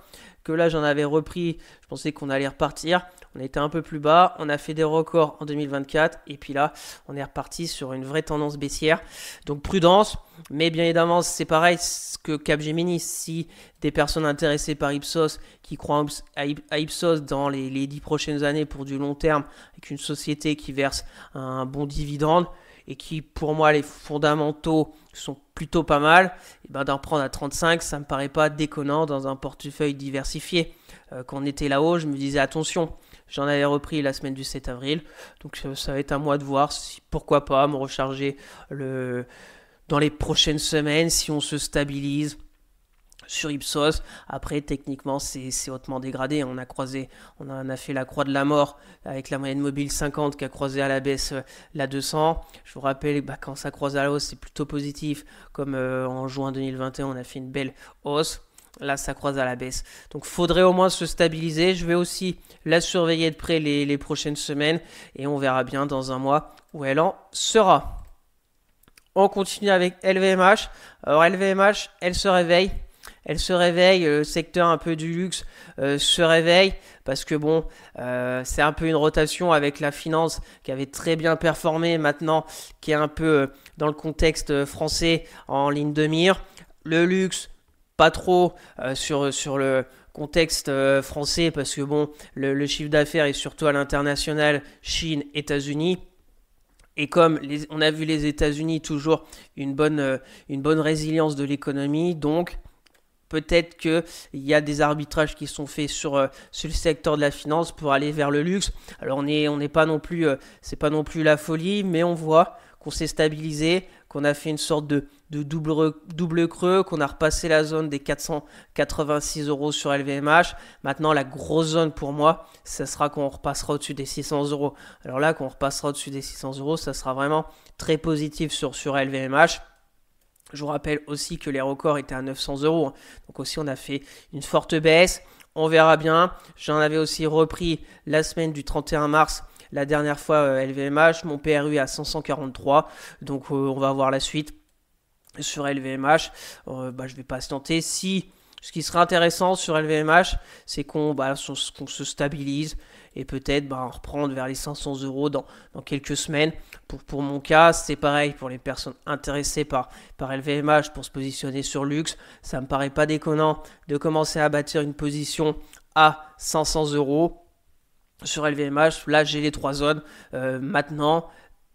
que là j'en avais repris, je pensais qu'on allait repartir. On était un peu plus bas, on a fait des records en 2024 et puis là on est reparti sur une vraie tendance baissière. Donc prudence, mais bien évidemment c'est pareil que Capgemini. Si des personnes intéressées par Ipsos, qui croient à Ipsos dans les 10 prochaines années pour du long terme, avec une société qui verse un bon dividende et qui, pour moi, les fondamentaux sont plutôt pas mal, d'en prendre à 35, ça me paraît pas déconnant dans un portefeuille diversifié. Quand on était là-haut, je me disais attention, j'en avais repris la semaine du 7 avril, donc ça va être à moi de voir pourquoi pas me recharger dans les prochaines semaines si on se stabilise sur Ipsos. Après, techniquement, c'est hautement dégradé. On a fait la croix de la mort avec la moyenne mobile 50 qui a croisé à la baisse la 200. Je vous rappelle, quand ça croise à la hausse, c'est plutôt positif. Comme en juin 2021, on a fait une belle hausse. Là, ça croise à la baisse. Donc, faudrait au moins se stabiliser. Je vais aussi la surveiller de près les prochaines semaines et on verra bien dans un mois où elle en sera. On continue avec LVMH. Alors, LVMH, elle se réveille. Le secteur un peu du luxe se réveille parce que c'est un peu une rotation avec la finance qui avait très bien performé, maintenant qui est un peu dans le contexte français en ligne de mire. Le luxe, pas trop sur le contexte français parce que le chiffre d'affaires est surtout à l'international, Chine, États-Unis. Et comme on a vu les États-Unis, toujours une bonne résilience de l'économie, donc peut-être qu'il y a des arbitrages qui sont faits sur le secteur de la finance pour aller vers le luxe. Alors on n'est pas non plus, c'est pas non plus la folie, mais on voit qu'on s'est stabilisé, qu'on a fait une sorte de double creux, qu'on a repassé la zone des 486 € sur LVMH. Maintenant, la grosse zone pour moi, ça sera quand on repassera au-dessus des 600 €. Alors là, quand on repassera au-dessus des 600 €, ça sera vraiment très positif sur LVMH. Je vous rappelle aussi que les records étaient à 900 €. Hein. Donc aussi, on a fait une forte baisse. On verra bien. J'en avais aussi repris la semaine du 31 mars. La dernière fois, LVMH. Mon PRU est à 543. Donc, on va voir la suite sur LVMH. Je vais pas se tenter. Ce qui serait intéressant sur LVMH, c'est qu'on se stabilise et peut-être reprendre vers les 500 € dans quelques semaines. Pour mon cas, c'est pareil pour les personnes intéressées par LVMH pour se positionner sur luxe. Ça me paraît pas déconnant de commencer à bâtir une position à 500 € sur LVMH. Là, j'ai les 3 zones. Maintenant,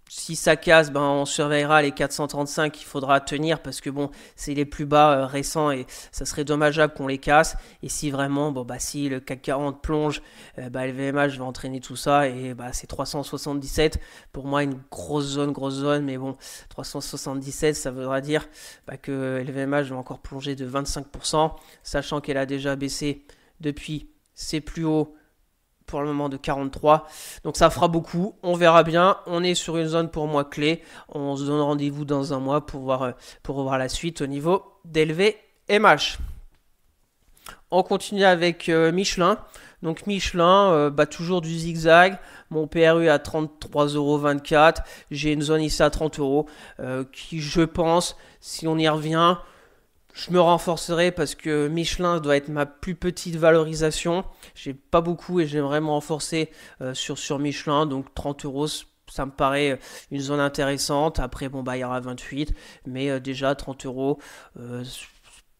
si ça casse, on surveillera les 435 qu'il faudra tenir parce que c'est les plus bas récents et ça serait dommageable qu'on les casse. Et si vraiment, si le CAC 40 plonge, LVMH va entraîner tout ça et c'est 377. Pour moi, une grosse zone, mais 377, ça voudra dire que LVMH va encore plonger de 25%, sachant qu'elle a déjà baissé depuis ses plus hauts pour le moment de 43, donc ça fera beaucoup, on verra bien, on est sur une zone pour moi clé, on se donne rendez-vous dans un mois pour voir la suite au niveau d'LVMH. On continue avec Michelin, donc Michelin, toujours du zigzag, mon PRU à 33,24 €, j'ai une zone ici à 30 € qui je pense, si on y revient, je me renforcerai parce que Michelin doit être ma plus petite valorisation. J'ai pas beaucoup et j'aimerais me renforcer sur Michelin. Donc 30 €, ça me paraît une zone intéressante. Après, il y aura 28. Mais déjà 30 €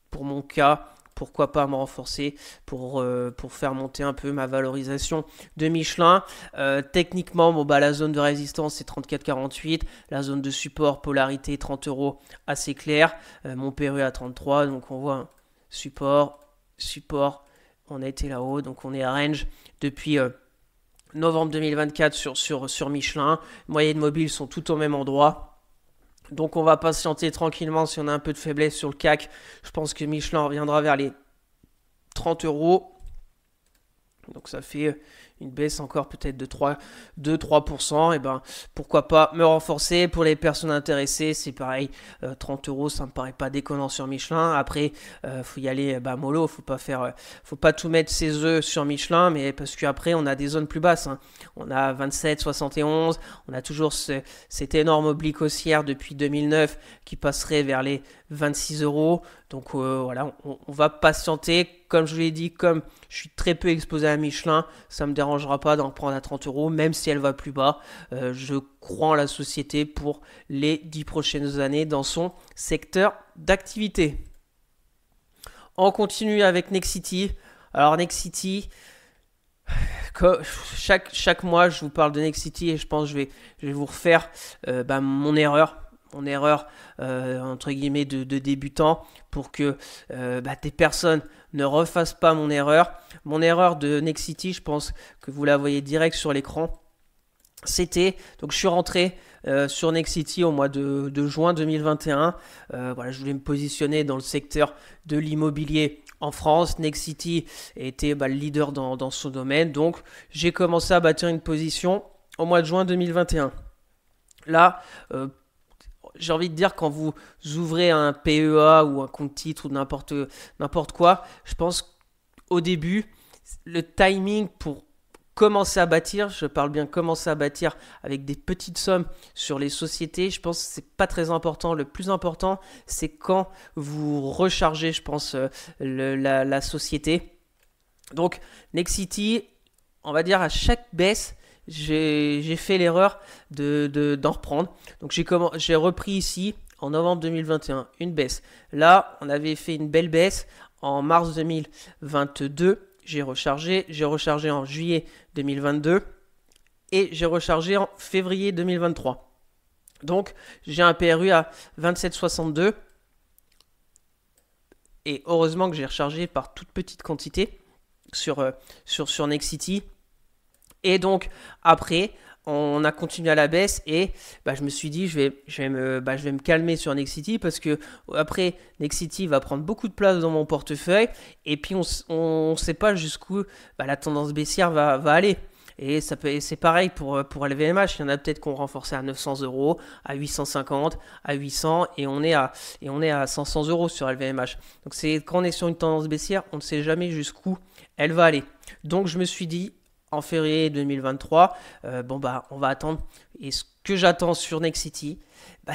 pour mon cas. Pourquoi pas me renforcer pour faire monter un peu ma valorisation de Michelin. Techniquement, la zone de résistance c'est 34,48. La zone de support, polarité 30 €, assez clair. Mon PRU à 33, donc on voit support, on a été là-haut. Donc on est à range depuis novembre 2024 sur Michelin. Moyenne mobile sont tout au même endroit. Donc on va patienter tranquillement si on a un peu de faiblesse sur le CAC. Je pense que Michelin reviendra vers les 30 €. Donc ça fait une baisse encore peut-être de 2-3%. Et pourquoi pas me renforcer. Pour les personnes intéressées, c'est pareil. 30 €, ça me paraît pas déconnant sur Michelin. Après, faut y aller mollo. Faut pas tout mettre ses œufs sur Michelin, mais parce qu'après on a des zones plus basses. Hein. On a 27,71. On a toujours cette énorme oblique haussière depuis 2009 qui passerait vers les 26 €. Donc voilà, on va patienter. Comme je vous l'ai dit, comme je suis très peu exposé à Michelin, ça me dérangera pas d'en reprendre à 30 €, même si elle va plus bas. Je crois en la société pour les 10 prochaines années dans son secteur d'activité. On continue avec Nexity. Alors Nexity, chaque mois je vous parle de Nexity et je pense que je vais vous refaire mon erreur entre guillemets de débutant pour que des personnes ne refassent pas mon erreur. Mon erreur de Nexity, je pense que vous la voyez direct sur l'écran. Donc je suis rentré sur Nexity au mois de juin 2021. Je voulais me positionner dans le secteur de l'immobilier en France. Nexity était le leader dans son domaine. Donc j'ai commencé à bâtir une position au mois de juin 2021. Là, j'ai envie de dire, quand vous ouvrez un PEA ou un compte titre ou n'importe quoi, je pense qu'au début, le timing pour commencer à bâtir, je parle bien commencer à bâtir avec des petites sommes sur les sociétés, je pense que c'est pas très important. Le plus important, c'est quand vous rechargez, je pense, la société. Donc, Nexity, on va dire à chaque baisse, j'ai fait l'erreur d'en reprendre. Donc j'ai repris ici en novembre 2021 une baisse. Là, on avait fait une belle baisse en mars 2022. J'ai rechargé en juillet 2022 et j'ai rechargé en février 2023. Donc j'ai un PRU à 27,62 et heureusement que j'ai rechargé par toute petite quantité sur Nexity. Et donc après, on a continué à la baisse et je me suis dit je vais me calmer sur Nexity parce que après Nexity va prendre beaucoup de place dans mon portefeuille et puis on sait pas jusqu'où la tendance baissière va aller. Et c'est pareil pour LVMH. Il y en a peut-être qu'on renforcé à 900 euros, à 850, à 800 et on est à 500 euros sur LVMH. Donc quand on est sur une tendance baissière, on ne sait jamais jusqu'où elle va aller. Donc je me suis dit en février 2023, on va attendre. Et ce que j'attends sur Nexity,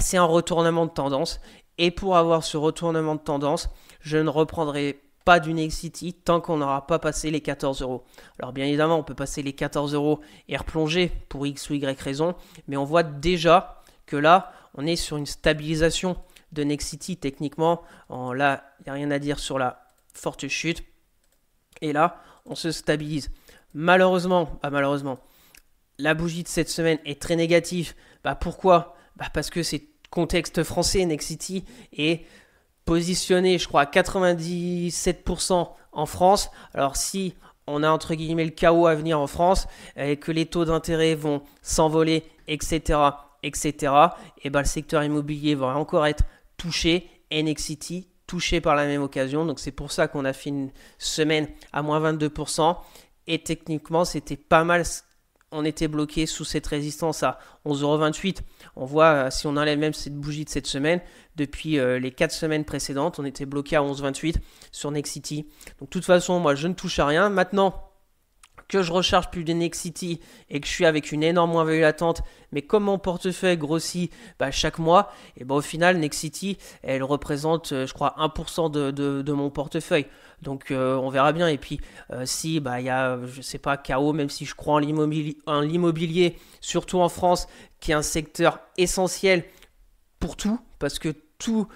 c'est un retournement de tendance. Et pour avoir ce retournement de tendance, je ne reprendrai pas du Nexity tant qu'on n'aura pas passé les 14 euros. Alors bien évidemment, on peut passer les 14 euros et replonger pour X ou Y raison, mais on voit déjà que là, on est sur une stabilisation de Nexity techniquement. Là, il n'y a rien à dire sur la forte chute. Et là, on se stabilise. Malheureusement, la bougie de cette semaine est très négative. Pourquoi ? Parce que c'est contexte français, Nexity est positionné, je crois, à 97% en France. Alors si on a entre guillemets le chaos à venir en France et que les taux d'intérêt vont s'envoler, etc., et le secteur immobilier va encore être touché, et Nexity touché par la même occasion. Donc c'est pour ça qu'on a fait une semaine à moins 22%. Et techniquement, c'était pas mal. On était bloqué sous cette résistance à 11,28 €. On voit, si on enlève même cette bougie de cette semaine, depuis les 4 semaines précédentes, on était bloqué à 11,28 sur Nexity. Donc de toute façon, moi, je ne touche à rien. Maintenant que je recharge plus de Nexity et que je suis avec une énorme moins-value latente, mais comme mon portefeuille grossit chaque mois, et au final, Nexity, elle représente, je crois, 1% de mon portefeuille. Donc on verra bien. Et puis si il y a, je sais pas, chaos, même si je crois en l'immobilier, surtout en France, qui est un secteur essentiel pour tout, parce que tous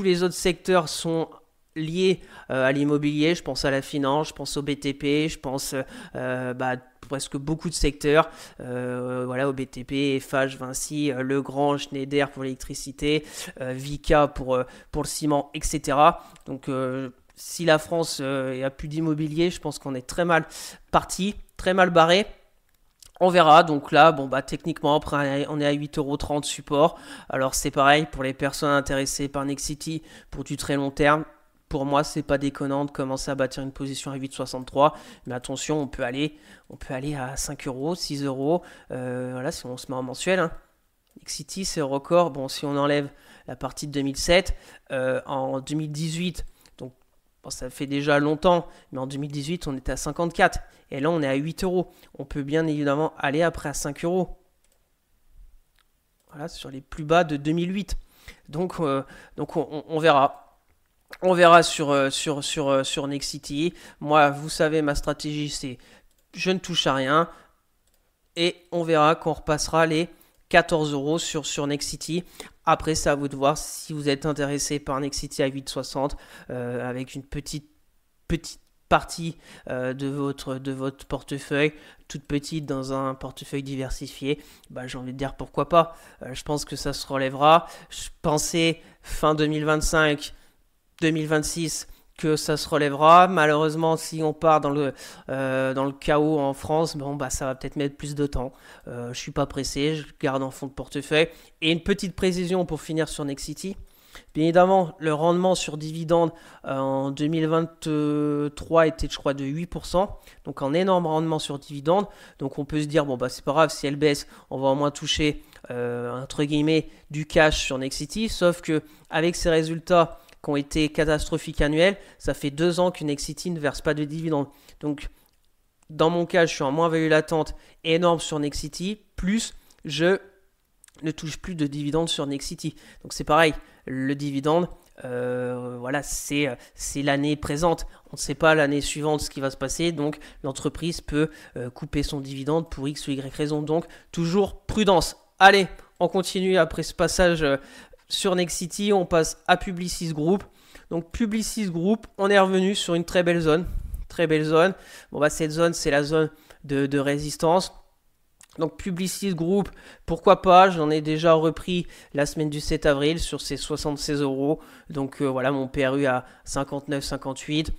les autres secteurs sont liés à l'immobilier. Je pense à la finance, je pense au BTP, je pense presque beaucoup de secteurs, au BTP, FH, Vinci, Legrand, Schneider pour l'électricité, Vicat pour le ciment, etc. Donc si la France a plus d'immobilier, je pense qu'on est très mal parti, très mal barré. On verra. Donc là, techniquement, après, on est à 8,30 € support. Alors c'est pareil pour les personnes intéressées par Nexity pour du très long terme. Pour moi, c'est pas déconnant de commencer à bâtir une position à 8,63. Mais attention, on peut aller à 5 €, 6 €. Si on se met en mensuel. Nexity, c'est le record. Bon, si on enlève la partie de 2007, en 2018, donc ça fait déjà longtemps, mais en 2018, on était à 54. Et là, on est à 8 €. On peut bien évidemment aller après à 5 €. Voilà, sur les plus bas de 2008. Donc on verra. On verra sur Nexity. Moi, vous savez, ma stratégie, c'est je ne touche à rien. Et on verra quand on repassera les 14 € sur Nexity. Après, c'est à vous de voir si vous êtes intéressé par Nexity à 8,60 avec une petite partie de votre portefeuille, toute petite dans un portefeuille diversifié. J'ai envie de dire pourquoi pas. Je pense que ça se relèvera. Je pensais fin 2025, 2026 que ça se relèvera. Malheureusement, si on part dans le chaos en France, ça va peut-être mettre plus de temps. Je suis pas pressé, je garde en fond de portefeuille. Et une petite précision pour finir sur Nexity. Bien évidemment, le rendement sur dividende en 2023 était, je crois, de 8%. Donc un énorme rendement sur dividende. Donc on peut se dire, c'est pas grave, si elle baisse, on va au moins toucher, entre guillemets, du cash sur Nexity. Sauf que avec ces résultats qui ont été catastrophiques annuels, ça fait 2 ans que Nexity ne verse pas de dividendes. Donc, dans mon cas, je suis en moins-value latente énorme sur Nexity, plus je ne touche plus de dividendes sur Nexity. Donc, c'est pareil, le dividende, c'est l'année présente. On ne sait pas l'année suivante ce qui va se passer, donc l'entreprise peut couper son dividende pour X ou Y raison. Donc, toujours prudence. Allez, on continue après ce passage sur Nexity, on passe à Publicis Group. Donc Publicis Group, on est revenu sur une très belle zone. Très belle zone. Cette zone, c'est la zone de résistance. Donc Publicis Group, pourquoi pas, j'en ai déjà repris la semaine du 7 avril sur ces 76 €. Donc mon PRU à 59,58.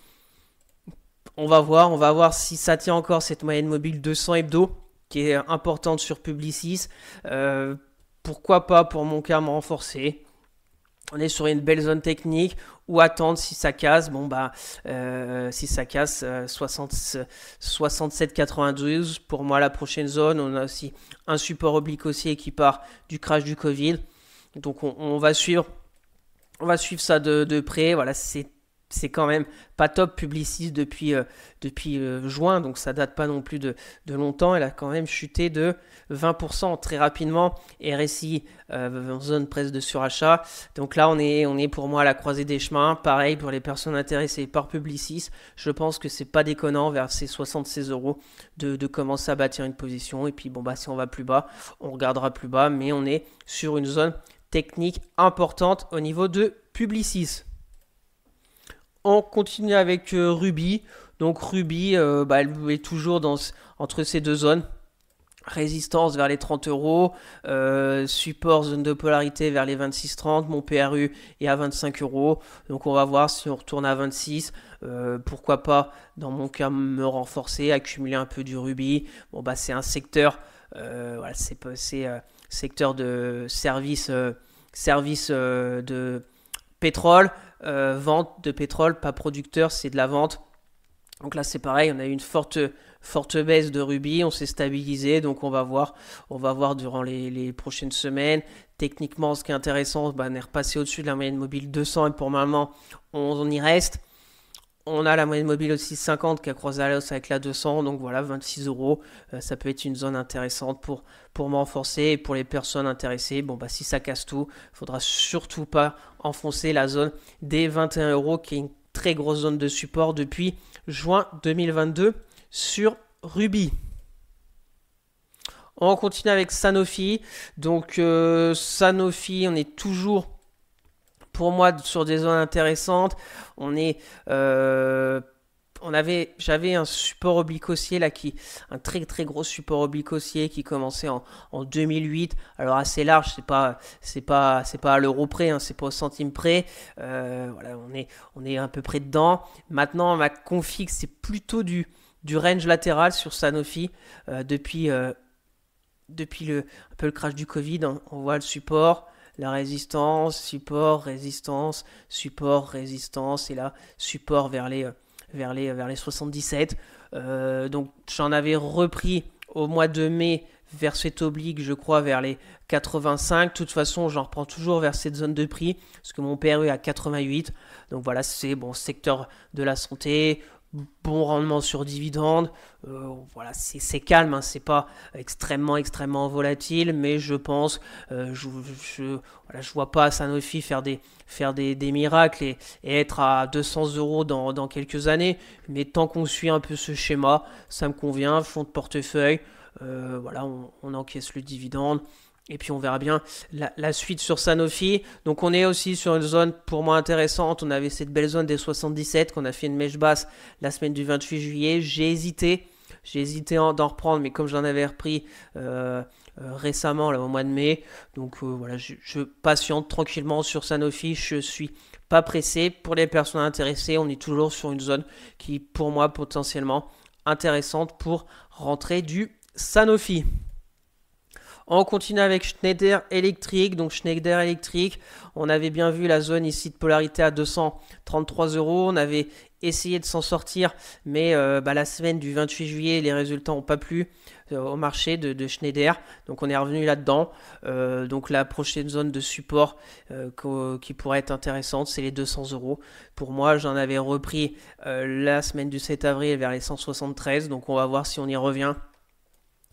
On va voir si ça tient encore cette moyenne mobile 200 hebdo qui est importante sur Publicis. Pourquoi pas pour mon cas me renforcer. On est sur une belle zone technique ou attendre si ça casse. Bon bah si ça casse 67,92 pour moi la prochaine zone. On a aussi un support oblique haussier qui part du crash du Covid. Donc on va suivre ça de près. Voilà, c'est quand même pas top Publicis depuis juin, donc ça date pas non plus de longtemps. Elle a quand même chuté de 20% très rapidement. RSI en zone presque de surachat. Donc là, on est pour moi à la croisée des chemins. Pareil pour les personnes intéressées par Publicis. Je pense que c'est pas déconnant vers ces 76 euros de commencer à bâtir une position. Et puis bon bah si on va plus bas, on regardera plus bas, mais on est sur une zone technique importante au niveau de Publicis. On continue avec Ruby. Donc Ruby, elle est toujours entre ces deux zones. Résistance vers les 30 euros, support zone de polarité vers les 26,30, mon PRU est à 25 euros. Donc on va voir si on retourne à 26. Pourquoi pas, dans mon cas, me renforcer, accumuler un peu du Ruby. Bon bah c'est un secteur, voilà, c'est secteur de service de pétrole, vente de pétrole, pas producteur, c'est de la vente. Donc là c'est pareil, on a eu une forte baisse de Ruby, on s'est stabilisé, donc on va voir durant les prochaines semaines. Techniquement, ce qui est intéressant, on est repassé au-dessus de la moyenne mobile 200 et pour le moment on y reste. On a la moyenne mobile aussi 50 qui a croisé à l'os avec la 200, donc voilà, 26 euros. Ça peut être une zone intéressante pour m'enfoncer. Et pour les personnes intéressées, bon bah si ça casse tout, il ne faudra surtout pas enfoncer la zone des 21 euros qui est une très grosse zone de support depuis juin 2022 sur Ruby. On continue avec Sanofi. Donc Sanofi, on est toujours pour moi sur des zones intéressantes. J'avais un support oblique haussier là un très très gros support oblique haussier qui commençait en 2008. Alors assez large, c'est pas à l'euro près, hein, c'est pas au centime près. Voilà, on est à peu près dedans. Maintenant, ma config c'est plutôt du range latéral sur Sanofi depuis un peu le crash du Covid. Hein, on voit le support. La résistance, support, résistance, support, résistance, et là, support vers les 77. Donc j'en avais repris au mois de mai vers cette oblique, je crois, vers les 85. De toute façon, j'en reprends toujours vers cette zone de prix, parce que mon PRU est à 88. Donc voilà, c'est bon, secteur de la santé, bon rendement sur dividende. Voilà, c'est calme, hein, c'est pas extrêmement volatile, mais je pense, je vois pas Sanofi faire des miracles et être à 200 euros dans quelques années. Mais tant qu'on suit un peu ce schéma, ça me convient. Fonds de portefeuille, voilà, on encaisse le dividende. Et puis on verra bien la suite sur Sanofi. Donc on est aussi sur une zone pour moi intéressante. On avait cette belle zone des 77 qu'on a fait une mèche basse la semaine du 28 juillet. J'ai hésité d'en reprendre, mais comme j'en avais repris récemment là, au mois de mai. Donc voilà, je patiente tranquillement sur Sanofi. Je suis pas pressé. Pour les personnes intéressées, on est toujours sur une zone qui pour moi potentiellement intéressante pour rentrer du Sanofi. On continue avec Schneider Electric. Donc Schneider Electric, on avait bien vu la zone ici de polarité à 233 euros. On avait essayé de s'en sortir, mais la semaine du 28 juillet, les résultats n'ont pas plu au marché de Schneider. Donc on est revenu là-dedans. Donc la prochaine zone de support qui pourrait être intéressante, c'est les 200 euros. Pour moi, j'en avais repris la semaine du 7 avril vers les 173. Donc on va voir si on y revient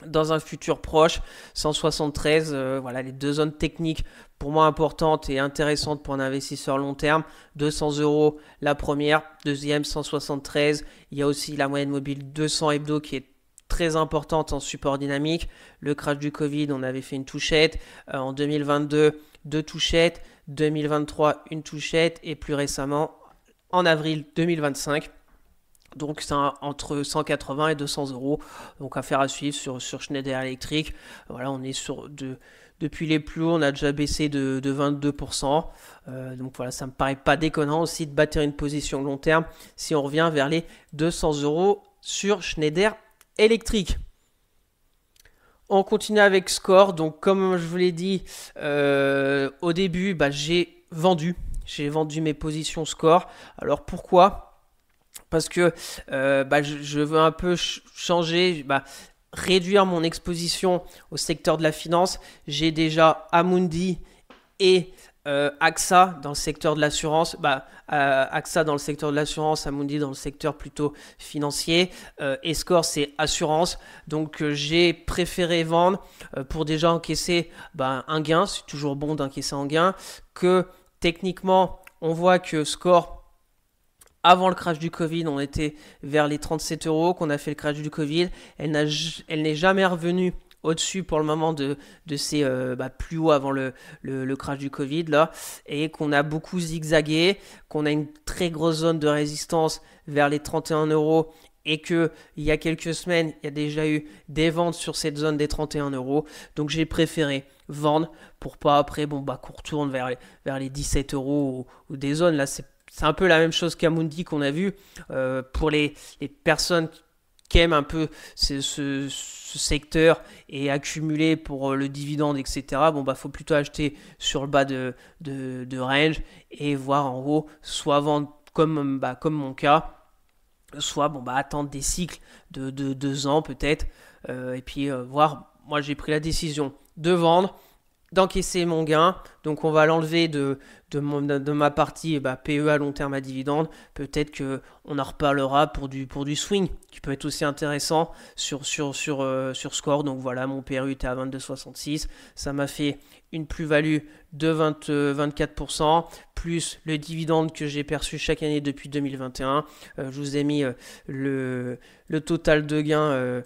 dans un futur proche. 173, voilà les deux zones techniques pour moi importantes et intéressantes pour un investisseur long terme. 200 euros la première, deuxième 173. Il y a aussi la moyenne mobile 200 hebdo qui est très importante en support dynamique. Le crash du Covid, on avait fait une touchette. En 2022, deux touchettes. 2023, une touchette. Et plus récemment, en avril 2025. Donc c'est entre 180 et 200 euros. Donc affaire à suivre sur Schneider Electric. Voilà, on est depuis les plus hauts, on a déjà baissé de 22%. Donc voilà, ça me paraît pas déconnant aussi de bâtir une position long terme si on revient vers les 200 euros sur Schneider Electric. On continue avec Score. Donc comme je vous l'ai dit au début, j'ai vendu. J'ai vendu mes positions score. Alors pourquoi? Parce que je veux un peu changer, réduire mon exposition au secteur de la finance. J'ai déjà Amundi et AXA dans le secteur de l'assurance, AXA dans le secteur de l'assurance, Amundi dans le secteur plutôt financier, et Score c'est assurance. Donc j'ai préféré vendre pour déjà encaisser un gain. C'est toujours bon d'encaisser un gain. Que techniquement on voit que Score, avant le crash du Covid, on était vers les 37 euros, qu'on a fait le crash du Covid. Elle n'est jamais revenue au-dessus pour le moment de ses plus hauts avant le crash du Covid, là, et qu'on a beaucoup zigzagué, qu'on a une très grosse zone de résistance vers les 31 euros, et qu'il y a quelques semaines, il y a déjà eu des ventes sur cette zone des 31 euros. Donc j'ai préféré vendre pour pas après qu'on retourne vers les 17 euros ou des zones. Là, c'est un peu la même chose qu'Amundi qu'on a vu. Pour les personnes qui aiment un peu ce secteur et accumuler pour le dividende, etc. Faut plutôt acheter sur le bas de range et voir en haut, soit vendre comme mon cas, soit attendre des cycles de 2 ans peut-être, et puis voir. Moi j'ai pris la décision de vendre, d'encaisser mon gain, donc on va l'enlever de ma partie PEA long terme à dividende. Peut-être qu'on en reparlera pour du swing qui peut être aussi intéressant sur Score. Donc voilà, mon PRU était à 22,66, ça m'a fait une plus-value de 24%, plus le dividende que j'ai perçu chaque année depuis 2021. Je vous ai mis le total de gains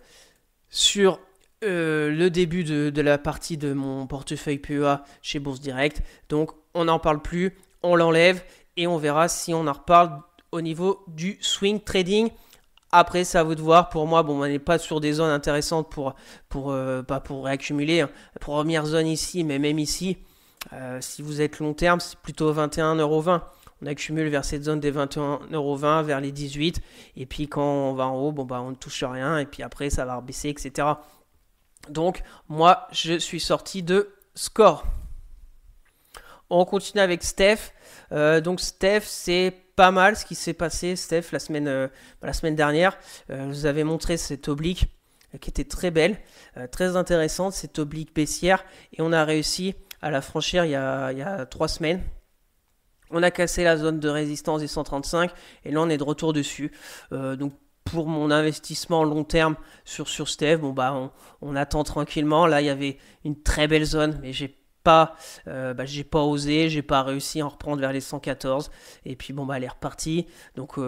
sur le début de la partie de mon portefeuille PEA chez Bourse Direct. Donc on n'en parle plus, on l'enlève et on verra si on en reparle au niveau du swing trading. Après, c'est à vous de voir. Pour moi, on n'est pas sur des zones intéressantes pour réaccumuler. La première zone ici, mais même ici, si vous êtes long terme, c'est plutôt 21,20 €. On accumule vers cette zone des 21,20 €, vers les 18. Et puis quand on va en haut, on ne touche rien. Et puis après, ça va rebaisser, etc. Donc, moi, je suis sorti de Score. On continue avec Steph. Donc, Steph, c'est pas mal ce qui s'est passé, Steph, la semaine dernière. Je vous avais montré cette oblique qui était très belle, très intéressante, cette oblique baissière. Et on a réussi à la franchir il y a 3 semaines. On a cassé la zone de résistance des 135 et là, on est de retour dessus. Donc, pour mon investissement long terme sur Steph, on attend tranquillement. Là, il y avait une très belle zone, mais j'ai pas osé, j'ai pas réussi à en reprendre vers les 114. Et puis elle est repartie. Donc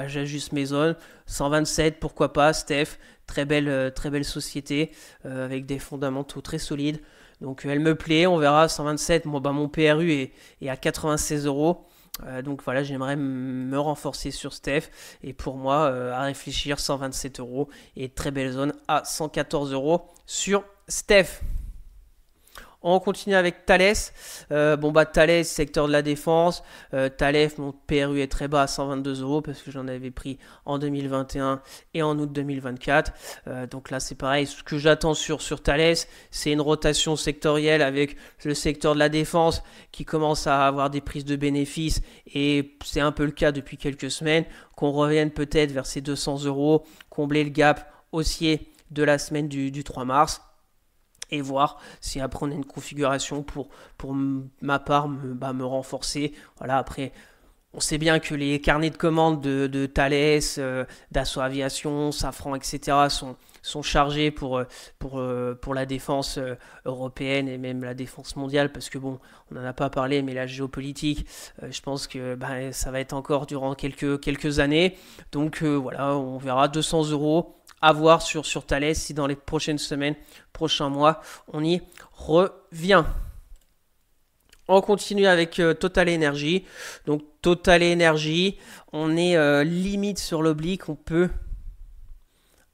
j'ajuste mes zones. 127, pourquoi pas. Steph, très belle société avec des fondamentaux très solides. Donc elle me plaît. On verra. 127. Mon PRU est à 96 euros. Donc voilà, j'aimerais me renforcer sur Steph. Et pour moi, à réfléchir, 127 euros. Et très belle zone à 114 euros sur Steph. On continue avec Thales. Thales, secteur de la défense. Thales, mon PRU est très bas à 122 euros parce que j'en avais pris en 2021 et en août 2024. Donc là, c'est pareil. Ce que j'attends sur Thales, c'est une rotation sectorielle avec le secteur de la défense qui commence à avoir des prises de bénéfices. Et c'est un peu le cas depuis quelques semaines. Qu'on revienne peut-être vers ces 200 euros, combler le gap haussier de la semaine du 3 mars. Et voir si après on a une configuration pour ma part me renforcer. Voilà, après on sait bien que les carnets de commandes de Thales, Dassault Aviation, Safran, etc. sont chargés pour la défense européenne et même la défense mondiale, parce que on n'en a pas parlé, mais la géopolitique, je pense que ça va être encore durant quelques années. Donc voilà, on verra. 200 euros à voir sur Thales si dans les prochaines semaines, prochains mois, on y revient. On continue avec Total Energy. Donc Total Energy, on est limite sur l'oblique, on peut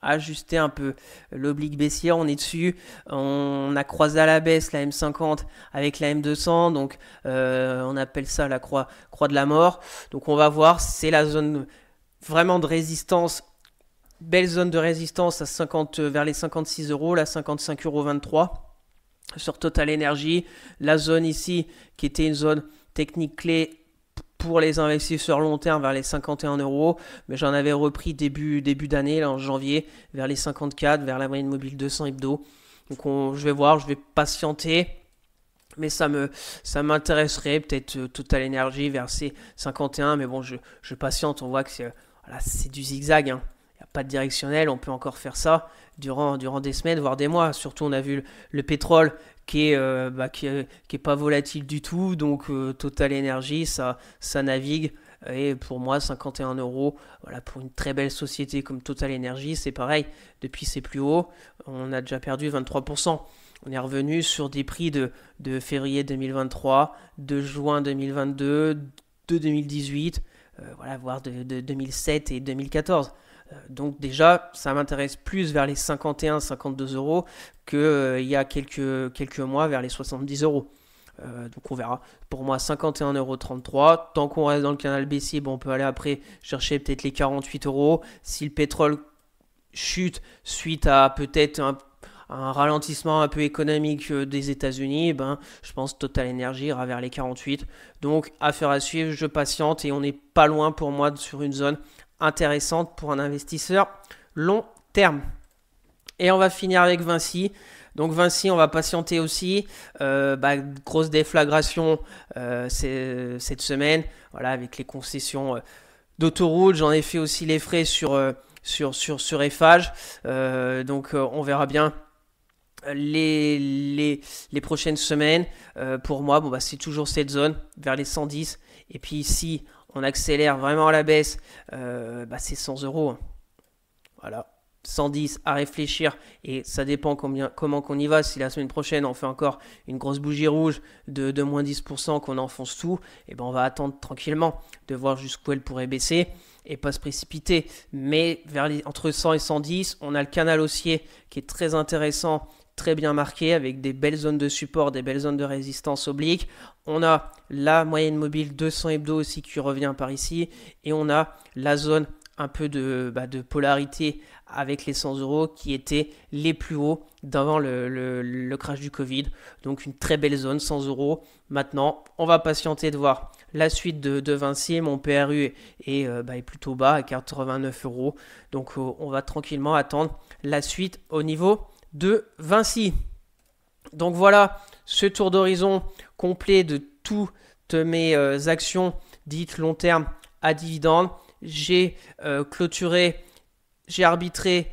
ajuster un peu l'oblique baissière, on est dessus, on a croisé à la baisse la M50 avec la M200, donc on appelle ça la croix de la mort. Donc on va voir, c'est la zone vraiment de résistance. Belle zone de résistance vers les 56 euros, là 55,23 € sur Total Energy. La zone ici qui était une zone technique clé pour les investisseurs long terme vers les 51 euros, mais j'en avais repris début d'année, là en janvier, vers les 54, vers la moyenne mobile 200 hebdo. Donc je vais voir, je vais patienter, mais ça m'intéresserait peut-être Total Energy vers ces 51, mais bon, je patiente, on voit que c'est du zigzag, hein. Il n'y a pas de directionnel, on peut encore faire ça durant des semaines, voire des mois. Surtout, on a vu le pétrole qui est pas volatile du tout, donc Total Energy, ça navigue. Et pour moi, 51 euros, voilà, pour une très belle société comme Total Energy, c'est pareil. Depuis ses plus hauts, on a déjà perdu 23%. On est revenu sur des prix de février 2023, de juin 2022, de 2018, voilà, voire de 2007 et 2014. Donc déjà, ça m'intéresse plus vers les 51-52 euros qu'il y a quelques mois vers les 70 euros. Donc on verra. Pour moi, 51,33 euros. Tant qu'on reste dans le canal baissier, bon, on peut aller après chercher peut-être les 48 euros. Si le pétrole chute suite à peut-être un ralentissement un peu économique des États-Unis, je pense que Total Energy ira vers les 48. Donc affaire à suivre, je patiente et on n'est pas loin pour moi sur une zone intéressante pour un investisseur long terme. Et on va finir avec Vinci. Donc Vinci, on va patienter aussi. Grosse déflagration cette semaine, voilà, avec les concessions d'autoroute. J'en ai fait aussi les frais sur Eiffage. Donc on verra bien les prochaines semaines. Pour moi, c'est toujours cette zone vers les 110. Et puis ici, on accélère vraiment à la baisse, c'est 100 euros. Voilà, 110 à réfléchir et ça dépend comment qu'on y va. Si la semaine prochaine on fait encore une grosse bougie rouge de moins 10%, qu'on enfonce tout, et on va attendre tranquillement de voir jusqu'où elle pourrait baisser et pas se précipiter. Mais entre 100 et 110, on a le canal haussier qui est très intéressant, très bien marqué avec des belles zones de support, des belles zones de résistance oblique. On a la moyenne mobile 200 hebdo aussi qui revient par ici et on a la zone un peu de polarité avec les 100 euros qui étaient les plus hauts d'avant le crash du Covid. Donc une très belle zone, 100 euros. Maintenant, on va patienter de voir la suite de Vinci. Mon PRU est plutôt bas à 89 euros. Donc on va tranquillement attendre la suite au niveau de Vinci. Donc voilà ce tour d'horizon complet de toutes mes actions dites long terme à dividendes. J'ai j'ai arbitré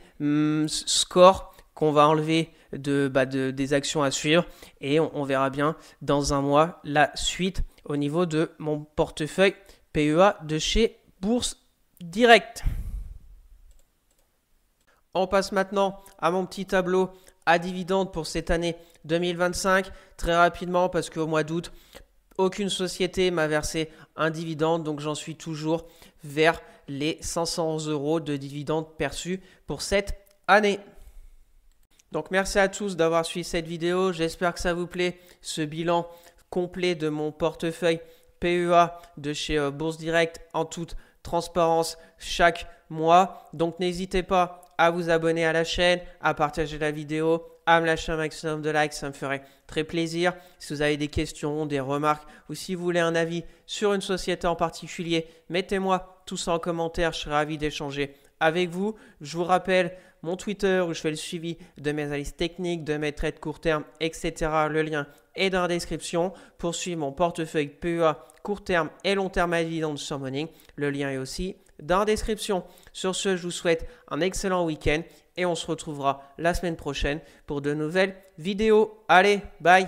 score qu'on va enlever des actions à suivre et on verra bien dans un mois la suite au niveau de mon portefeuille PEA de chez Bourse Direct. On passe maintenant à mon petit tableau à dividendes pour cette année 2025. Très rapidement parce qu'au mois d'août, aucune société m'a versé un dividende, donc j'en suis toujours vers les 500 euros de dividendes perçus pour cette année. Donc merci à tous d'avoir suivi cette vidéo, j'espère que ça vous plaît, ce bilan complet de mon portefeuille PEA de chez Bourse Direct en toute transparence chaque mois. Donc n'hésitez pas à vous abonner à la chaîne, à partager la vidéo, à me lâcher un maximum de likes, ça me ferait très plaisir. Si vous avez des questions, des remarques ou si vous voulez un avis sur une société en particulier, mettez-moi tout ça en commentaire, je serai ravi d'échanger avec vous. Je vous rappelle mon Twitter où je fais le suivi de mes analyses techniques, de mes trades court terme, etc. Le lien est dans la description. Pour suivre mon portefeuille PEA court terme et long terme à dividendes sur Morning, le lien est aussi dans la description. Sur ce, je vous souhaite un excellent week-end et on se retrouvera la semaine prochaine pour de nouvelles vidéos. Allez, bye!